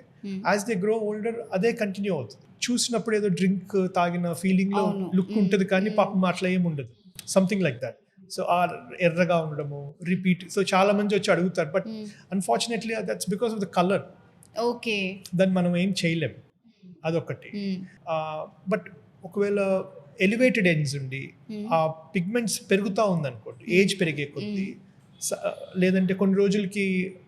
[SPEAKER 2] As they grow older అదే కంటిన్యూ అవుతుంది. చూసినప్పుడు ఏదో డ్రింక్ తాగిన ఫీలింగ్ లో లుక్ ఉంటుంది, కానీ పాపం అట్లా ఏమి ఉండదు, సంథింగ్ లైక్ దాట్. సో ఆ ఎర్రగా ఉండడము రిపీట్. సో చాలా మంది వచ్చి అడుగుతారు, but unfortunately that's because of the colour.
[SPEAKER 1] Okay.
[SPEAKER 2] దాన్ని మనం ఏం చేయలేం, అదొకటి. బట్ ఒకవేళ ఎలివేటెడ్ ఎండ్స్ ఉండి ఆ పిగ్మెంట్స్ పెరుగుతూ ఉందనుకోండి, ఏజ్ పెరిగే కొద్దీ, లేదంటే కొన్ని రోజులకి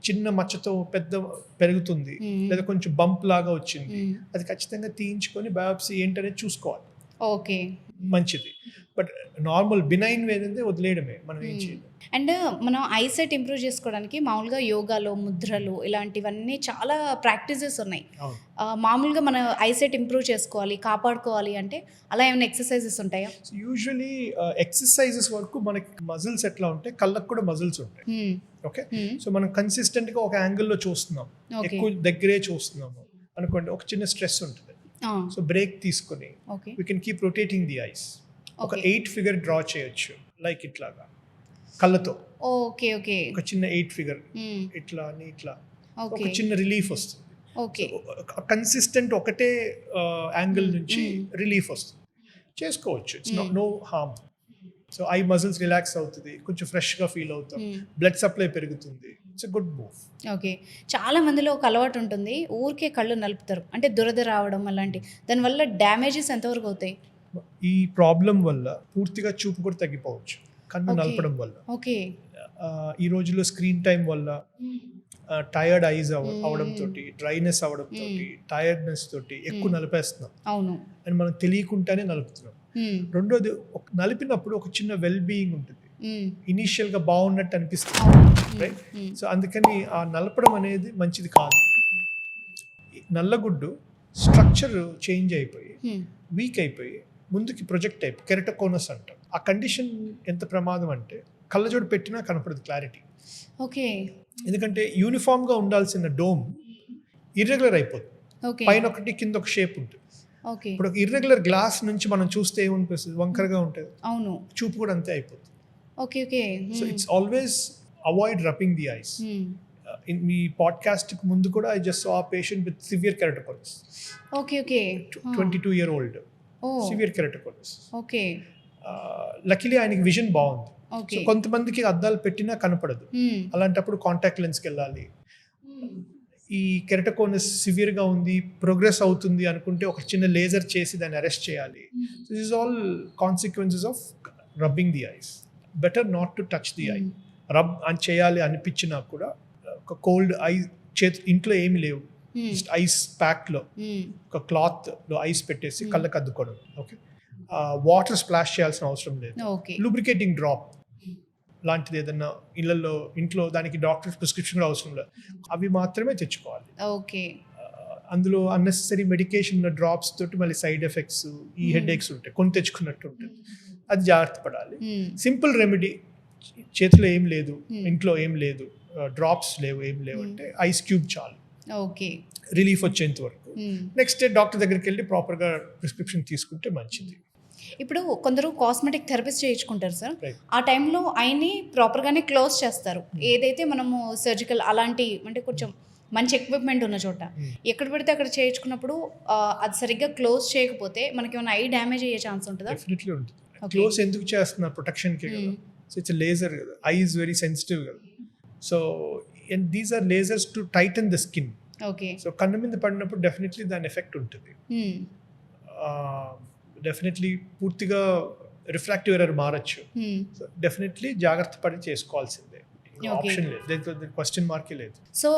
[SPEAKER 2] చిన్న మచ్చతో పెద్ద పెరుగుతుంది, లేదా కొంచెం బంప్ లాగా వచ్చింది, అది ఖచ్చితంగా తీయించుకొని బయాప్సీ ఏంటనేది చూసుకోవాలి.
[SPEAKER 1] ఓకే.
[SPEAKER 2] మంచిది. బట్ నార్మల్ బినైన్ ఏదంటే వదిలేయడమే, మనం ఏం చేయలేం.
[SPEAKER 1] అండ్ మనం ఐసైట్ ఇంప్రూవ్ చేసుకోవడానికి మామూలుగా యోగాలో ముద్రలు ఇలాంటివన్నీ చాలా ప్రాక్టీసెస్ ఉన్నాయి. మామూలుగా మన ఐసైట్ ఇంప్రూవ్ చేసుకోవాలి, కాపాడుకోవాలి అంటే అలా ఏమైనా ఎక్సర్సైజెస్ ఉంటాయా?
[SPEAKER 2] యూజువలీ ఎక్సర్సైజెస్ వరకు మనకి మజిల్స్ ఎట్లా ఉంటాయి, కళ్ళకు కూడా మజిల్స్ ఉంటాయి. ఓకే. సో మనం కన్సిస్టెంట్గా ఒక యాంగిల్లో చూస్తున్నాం, ఎక్కువ దగ్గరే చూస్తున్నాము అనుకోండి, ఒక చిన్న స్ట్రెస్ ఉంటుంది. సో బ్రేక్ తీసుకొని we can keep rotating the ice. ఒక 8 ఫిగర్ డ్రా చేయొచ్చు, లైక్ ఇట్లాగా కళ్ళతో.
[SPEAKER 1] ఓకే. ఓకే.
[SPEAKER 2] ఒక చిన్న 8 ఫిగర్ ఇట్లా అని ఇట్లా, ఒక చిన్న రిలీఫ్ వస్తుంది.
[SPEAKER 1] ఓకే.
[SPEAKER 2] కన్సిస్టెంట్ ఒకటే యాంగిల్ నుంచి రిలీఫ్ వస్తుంది, చేసుకోవచ్చు. It's no harm. So eye muscles relax అవుతుంది, కొంచెం ఫ్రెష్గా ఫీల్ అవుతాం, బ్లడ్ సప్లై పెరుగుతుంది. It's a good move.
[SPEAKER 1] Okay. చాలా మందిలో ఒక అలవాటు ఉంటుంది, ఊరికే కళ్ళు నలుపుతారు, అంటే దురద రావడం అలాంటి, దానివల్ల డ్యామేజెస్ ఎంతవరకు అవుతాయి?
[SPEAKER 2] ఈ ప్రాబ్లం వల్ల పూర్తిగా చూపు కూడా తగ్గిపోవచ్చు, కన్ను నలపడం వల్ల.
[SPEAKER 1] ఓకే.
[SPEAKER 2] ఈ రోజుల్లో స్క్రీన్ టైం వల్ల టైర్డ్ ఐస్ అవడం తోటి, డ్రైనెస్ అవడం తోటి, టైర్డ్నెస్ తోటి ఎక్కువ నలిపేస్తున్నాం.
[SPEAKER 1] అవును.
[SPEAKER 2] అని మనం తెలియకుండానే నలుపుతున్నాం. రెండోది, నలిపినప్పుడు ఒక చిన్న వెల్ బీయింగ్ ఉంటుంది, ఇనీషియల్ గా బాగున్నట్టు అనిపిస్తుంది, రైట్? సో అందుకని ఆ నలపడం అనేది మంచిది కాదు. నల్లగుడ్డు స్ట్రక్చర్ చేంజ్ అయిపోయి వీక్ అయిపోయి ముందుకి ప్రొజెక్ట్ అయిపోయి కెరటోకోనస్ అంటాం. ఆ కండిషన్ ఎంత ప్రమాదం అంటే కళ్ళజోడు పెట్టినా కనపడదు క్లారిటీ.
[SPEAKER 1] ఓకే.
[SPEAKER 2] ఎందుకంటే యూనిఫామ్ గా ఉండాల్సిన డోమ్ ఇర్రెగ్యులర్ అయిపోతుంది, పైన ఒకటి కింద ఒక షేప్ ఉంటుంది. ఇప్పుడు ఇర్రెగ్యులర్ గ్లాస్ నుంచి మనం చూస్తే ఏమనిపిస్తుంది, వంకరగా ఉంటుంది.
[SPEAKER 1] అవును.
[SPEAKER 2] చూపు కూడా అంతే అయిపోతుంది.
[SPEAKER 1] Okay. Okay.
[SPEAKER 2] So it's always avoid rubbing the ice. Me podcast ముందు కూడా I just saw patient with severe keratoconus.
[SPEAKER 1] Okay. Okay.
[SPEAKER 2] 22-year-old severe keratoconus.
[SPEAKER 1] Okay.
[SPEAKER 2] Luckily ఆయనకి విజన్ బాగుంది. సో కొంతమందికి అద్దాలు పెట్టినా కనపడదు, అలాంటప్పుడు కాంటాక్ట్ లెన్స్కి వెళ్ళాలి. ఈ కెరటోకోనస్ సివియర్గా ఉంది, ప్రోగ్రెస్ అవుతుంది అనుకుంటే ఒక చిన్న లేజర్ చేసి దాన్ని అరెస్ట్ చేయాలి. This is all consequences of rubbing the ice. Better not to touch the I. Rub అని చేయాలి అనిపించినా కూడా ఒక కోల్డ్ ఐస్ ఇంట్లో ఏమి లేవు, జస్ట్ ఐస్ ప్యాక్లో ఒక క్లాత్లో ఐస్ పెట్టేసి కళ్ళకి అద్దుకోవడం. ఓకే, వాటర్ స్ప్లాష్ చేయాల్సిన అవసరం లేదు.
[SPEAKER 1] ఓకే.
[SPEAKER 2] లూబ్రికేటింగ్ డ్రాప్ లాంటిది ఏదన్నా ఇంట్లో దానికి డాక్టర్ ప్రిస్క్రిప్షన్ కూడా అవసరం లేదు, అవి మాత్రమే తెచ్చుకోవాలి.
[SPEAKER 1] ఓకే.
[SPEAKER 2] అందులో అన్నెసరీ మెడికేషన్ డ్రాప్స్ తోటి మళ్ళీ సైడ్ ఎఫెక్ట్స్, ఈ హెడ్ ఏక్స్ ఉంటాయి, కొని తెచ్చుకున్నట్టు ఉంటుంది, అది జాగ్రత్త పడాలి. సింపుల్ రెమెడీ, చేతిలో ఏం లేదు, ఇంట్లో ఏం లేదు, డ్రాప్స్ లేవు, ఏం లేవు అంటే ఐస్ క్యూబ్ చాలు,
[SPEAKER 1] ఓకే.
[SPEAKER 2] రిలీఫ్ వచ్చేంత వరకు. నెక్స్ట్ డే డాక్టర్ దగ్గరికి వెళ్ళి ప్రాపర్గా ప్రిస్క్రిప్షన్ తీసుకుంటే మంచిది.
[SPEAKER 1] ఇప్పుడు కొందరు కాస్మెటిక్ థెరపిస్ట్ చేయించుకుంటారు సార్,
[SPEAKER 2] Right.
[SPEAKER 1] ఆ టైంలో ఆయన్ని ప్రాపర్గానే క్లోజ్ చేస్తారు. ఏదైతే మనము సర్జికల్ అలాంటి అంటే కొంచెం మంచి ఎక్విప్మెంట్ ఉన్న చోట ఎక్కడ పెడితే అక్కడ చేయించుకున్నప్పుడు అది సరిగ్గా క్లోజ్ చేయకపోతే మనకి ఏమైనా ఐ డ్యామేజ్ అయ్యే ఛాన్స్ ఉంటుందా?
[SPEAKER 2] డెఫినెట్లీ ఉంటుంది. క్లోజ్ ఎందుకు చేస్తున్నారు? ప్రొటెక్షన్కి కదా. సో ఇట్స్ లేజర్ కదా, ఐ ఈజ్ వెరీ సెన్సిటివ్ కదా. So and these are lasers to tighten the skin.
[SPEAKER 1] Okay.
[SPEAKER 2] So కన్ను మీద పడినప్పుడు డెఫినెట్లీ దాని ఎఫెక్ట్ ఉంటుంది. డెఫినెట్లీ పూర్తిగా రిఫ్రాక్టివ్ ఎర్రర్ మారచ్చు. సో డెఫినెట్లీ జాగ్రత్త పడి చేసుకోవాల్సిందే, ఆప్షన్ లేదు, దీంట్లో క్వశ్చన్ మార్కే లేదు.
[SPEAKER 1] సో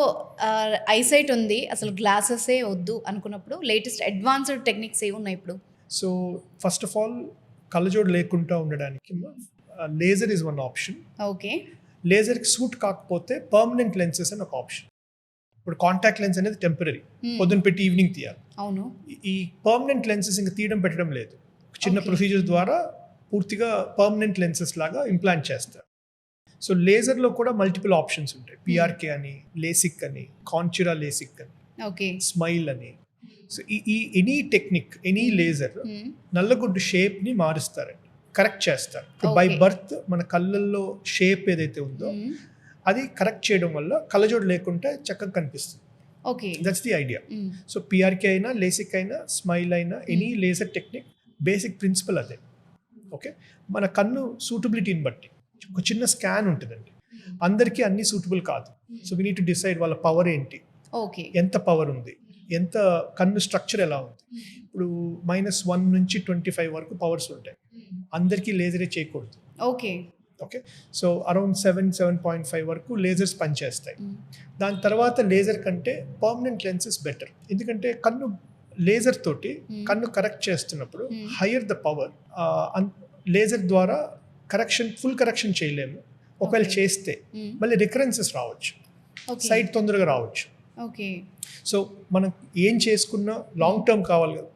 [SPEAKER 1] ఐసైట్ ఉంది, అసలు గ్లాసెసే వద్దు అనుకున్నప్పుడు లేటెస్ట్ అడ్వాన్స్డ్ టెక్నిక్స్ ఏ ఉన్నాయి ఇప్పుడు?
[SPEAKER 2] సో ఫస్ట్ ఆఫ్ ఆల్ కళ్ళజోడు లేకుండా ఉండడానికి laser is one option.
[SPEAKER 1] Okay.
[SPEAKER 2] లేజర్కి సూట్ కాకపోతే పర్మనెంట్ లెన్సెస్ అని ఒక ఆప్షన్. ఇప్పుడు కాంటాక్ట్ లెన్స్ అనేది టెంపరీ, పొద్దున్న పెట్టి ఈవినింగ్ తీయాలి.
[SPEAKER 1] అవును.
[SPEAKER 2] ఈ పర్మనెంట్ లెన్సెస్ ఇంకా తీయడం పెట్టడం లేదు, చిన్న ప్రొసీజర్స్ ద్వారా పూర్తిగా పర్మనెంట్ లెన్సెస్ లాగా ఇంప్లాంట్ చేస్తారు. సో లేజర్లో కూడా మల్టిపుల్ ఆప్షన్స్ ఉంటాయి, పిఆర్కే అని, లేసిక్ అని, కాన్చురా లేసిక్ అని,
[SPEAKER 1] ఓకే,
[SPEAKER 2] స్మైల్ అని. సో ఈ ఎనీ టెక్నిక్, ఎనీ లేజర్ నల్లగుడ్డు షేప్ని మారుస్తారండి, కరెక్ట్ చేస్తారు. బై బర్త్ మన కళ్ళల్లో షేప్ ఏదైతే ఉందో అది కరెక్ట్ చేయడం వల్ల కళ్ళజోడు లేకుంటే చక్కగా కనిపిస్తుంది.
[SPEAKER 1] Okay,
[SPEAKER 2] that's the idea. So PRK అయినా, లేసిక్ అయినా, స్మైల్ అయినా, any laser technique basic principle అదే. ఓకే, మన కన్ను సూటబిలిటీని బట్టి ఒక చిన్న స్కాన్ ఉంటుందండి, అందరికీ అన్ని సూటబుల్ కాదు. So we need to decide వాళ్ళ పవర్ ఏంటి,
[SPEAKER 1] ఓకే,
[SPEAKER 2] ఎంత పవర్ ఉంది, ఎంత కన్ను స్ట్రక్చర్ ఎలా ఉంది. ఇప్పుడు -1 నుంచి 25 వరకు పవర్స్ ఉంటాయి, అందరికీ లేజరే చేయకూడదు.
[SPEAKER 1] ఓకే,
[SPEAKER 2] ఓకే, సో అరౌండ్ 7.5 వరకు లేజర్స్ పనిచేస్తాయి. దాని తర్వాత లేజర్ కంటే పర్మనెంట్ లెన్సెస్ బెటర్, ఎందుకంటే కన్ను లేజర్ తోటి కన్ను కరెక్ట్ చేస్తున్నప్పుడు హయ్యర్ ద పవర్, లేజర్ ద్వారా ఫుల్ కరెక్షన్ చేయలేము. ఒకవేళ చేస్తే మళ్ళీ రికరెన్సెస్ రావచ్చు, సైట్ తొందరగా రావచ్చు.
[SPEAKER 1] ఓకే.
[SPEAKER 2] సో మనం ఏం చేసుకున్నా లాంగ్ టర్మ్ కావాలి కదా.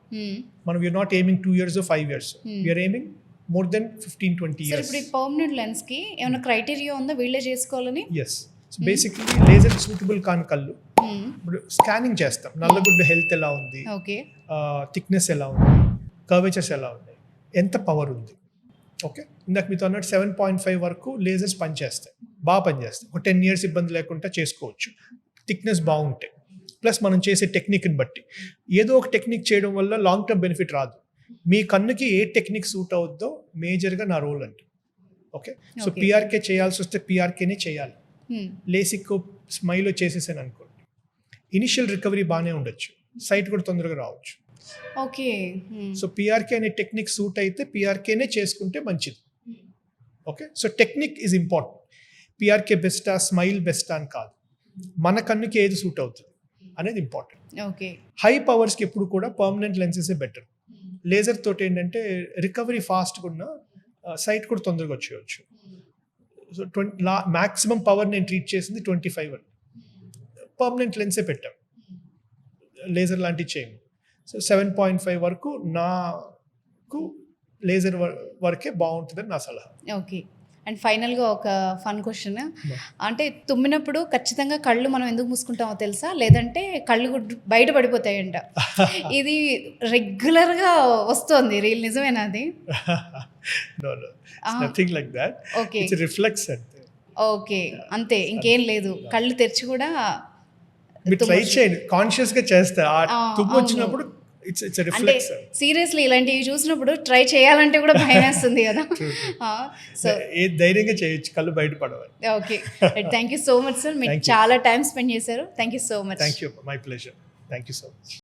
[SPEAKER 2] మనం we're not aiming 2 years or 5 years, we're aiming more than 15-20 years.
[SPEAKER 1] ఇప్పుడు ఈ పర్మనెంట్ లెన్స్ కి ఏమైనా క్రైటీరియా ఉందా వీళ్ళే చేసుకోవాలని?
[SPEAKER 2] Yes, so basically laser suitable కాని కళ్ళు ఇప్పుడు స్కానింగ్ చేస్తాం, నల్లగుడ్డ హెల్త్ ఎలా ఉంది,
[SPEAKER 1] ఓకే,
[SPEAKER 2] థిక్నెస్ ఎలా ఉంది, కర్వేచర్స్ ఎలా ఉన్నాయి, ఎంత పవర్ ఉంది. ఓకే, ఇందాక మీతో అన్నట్టు 7.5 వరకు లేజర్స్ పనిచేస్తాయి, బాగా పనిచేస్తాయి. ఒక 10 years ఇబ్బంది లేకుండా చేసుకోవచ్చు, థిక్నెస్ బాగుంటాయి. ప్లస్ మనం చేసే టెక్నిక్ని బట్టి ఏదో ఒక టెక్నిక్ చేయడం వల్ల లాంగ్ టర్మ్ బెనిఫిట్ రాదు. మీ కన్నుకి ఏ టెక్నిక్ సూట్ అవుద్దో మేజర్గా నా రోల్ అండి. ఓకే, సో పిఆర్కే చేయాల్సి వస్తే పిఆర్కేనే చేయాలి. లేసిక్ స్మైల్ చేసేసాను అనుకోండి, ఇనిషియల్ రికవరీ బాగానే ఉండొచ్చు, సైట్ కూడా తొందరగా రావచ్చు.
[SPEAKER 1] ఓకే.
[SPEAKER 2] సో పిఆర్కే అనే టెక్నిక్ సూట్ అయితే పిఆర్కేనే చేసుకుంటే మంచిది. Okay, so technique is important. PRK బెస్టా, స్మైల్ బెస్టా అని కాదు, మన కన్నుకి ఏది సూట్ అవుతుంది అనేది ఇంపార్టెంట్.
[SPEAKER 1] ఓకే,
[SPEAKER 2] హై పవర్స్కి ఎప్పుడు కూడా పర్మనెంట్ లెన్సెసే బెటర్. లేజర్ తోటి ఏంటంటే రికవరీ ఫాస్ట్గా ఉన్న, సైట్ కూడా తొందరగా వచ్చేయచ్చు. సో మ్యాక్సిమం పవర్ నేను ట్రీట్ చేసింది 25 అని, పర్మనెంట్ లెన్సే పెట్టాం, లేజర్ లాంటివి చేయము. సో 7.5 వరకు నాకు లేజర్ వరకే బాగుంటుందని నా సలహా.
[SPEAKER 1] ఓకే. అండ్ ఫైనల్గా ఒక ఫన్ క్వశ్చన్, అంటే తుమ్మినప్పుడు ఖచ్చితంగా కళ్ళు మనం ఎందుకు మూసుకుంటామో తెలుసా, లేదంటే కళ్ళు బయట పడిపోతాయంట, ఇది రెగ్యులర్గా వస్తుంది, రీల్ నిజమేనా అది?
[SPEAKER 2] Nothing like that.
[SPEAKER 1] Okay,
[SPEAKER 2] it's reflex అంతే.
[SPEAKER 1] ఓకే, అంతే, ఇంకేం లేదు. కళ్ళు తెరిచి కూడా
[SPEAKER 2] మీరు ట్రై చేయండి, కాన్షియస్గా చేస్తే తుమ్ము వచ్చినప్పుడు ఇట్స్
[SPEAKER 1] అంటే
[SPEAKER 2] రిఫ్లెక్స్.
[SPEAKER 1] సీరియస్లీ ఇలాంటివి చూసినప్పుడు ట్రై చేయాలంటే కూడా భయం వేస్తుంది కదా. సో
[SPEAKER 2] ఏ ధైర్యంగా చేయొచ్చు, కళ్ళు బయటపడవాలి.
[SPEAKER 1] Okay, thank you so much sir, మీరు చాలా టైం స్పెండ్ చేశారు. Thank you so much.
[SPEAKER 2] Thank you, my pleasure. Thank you so much.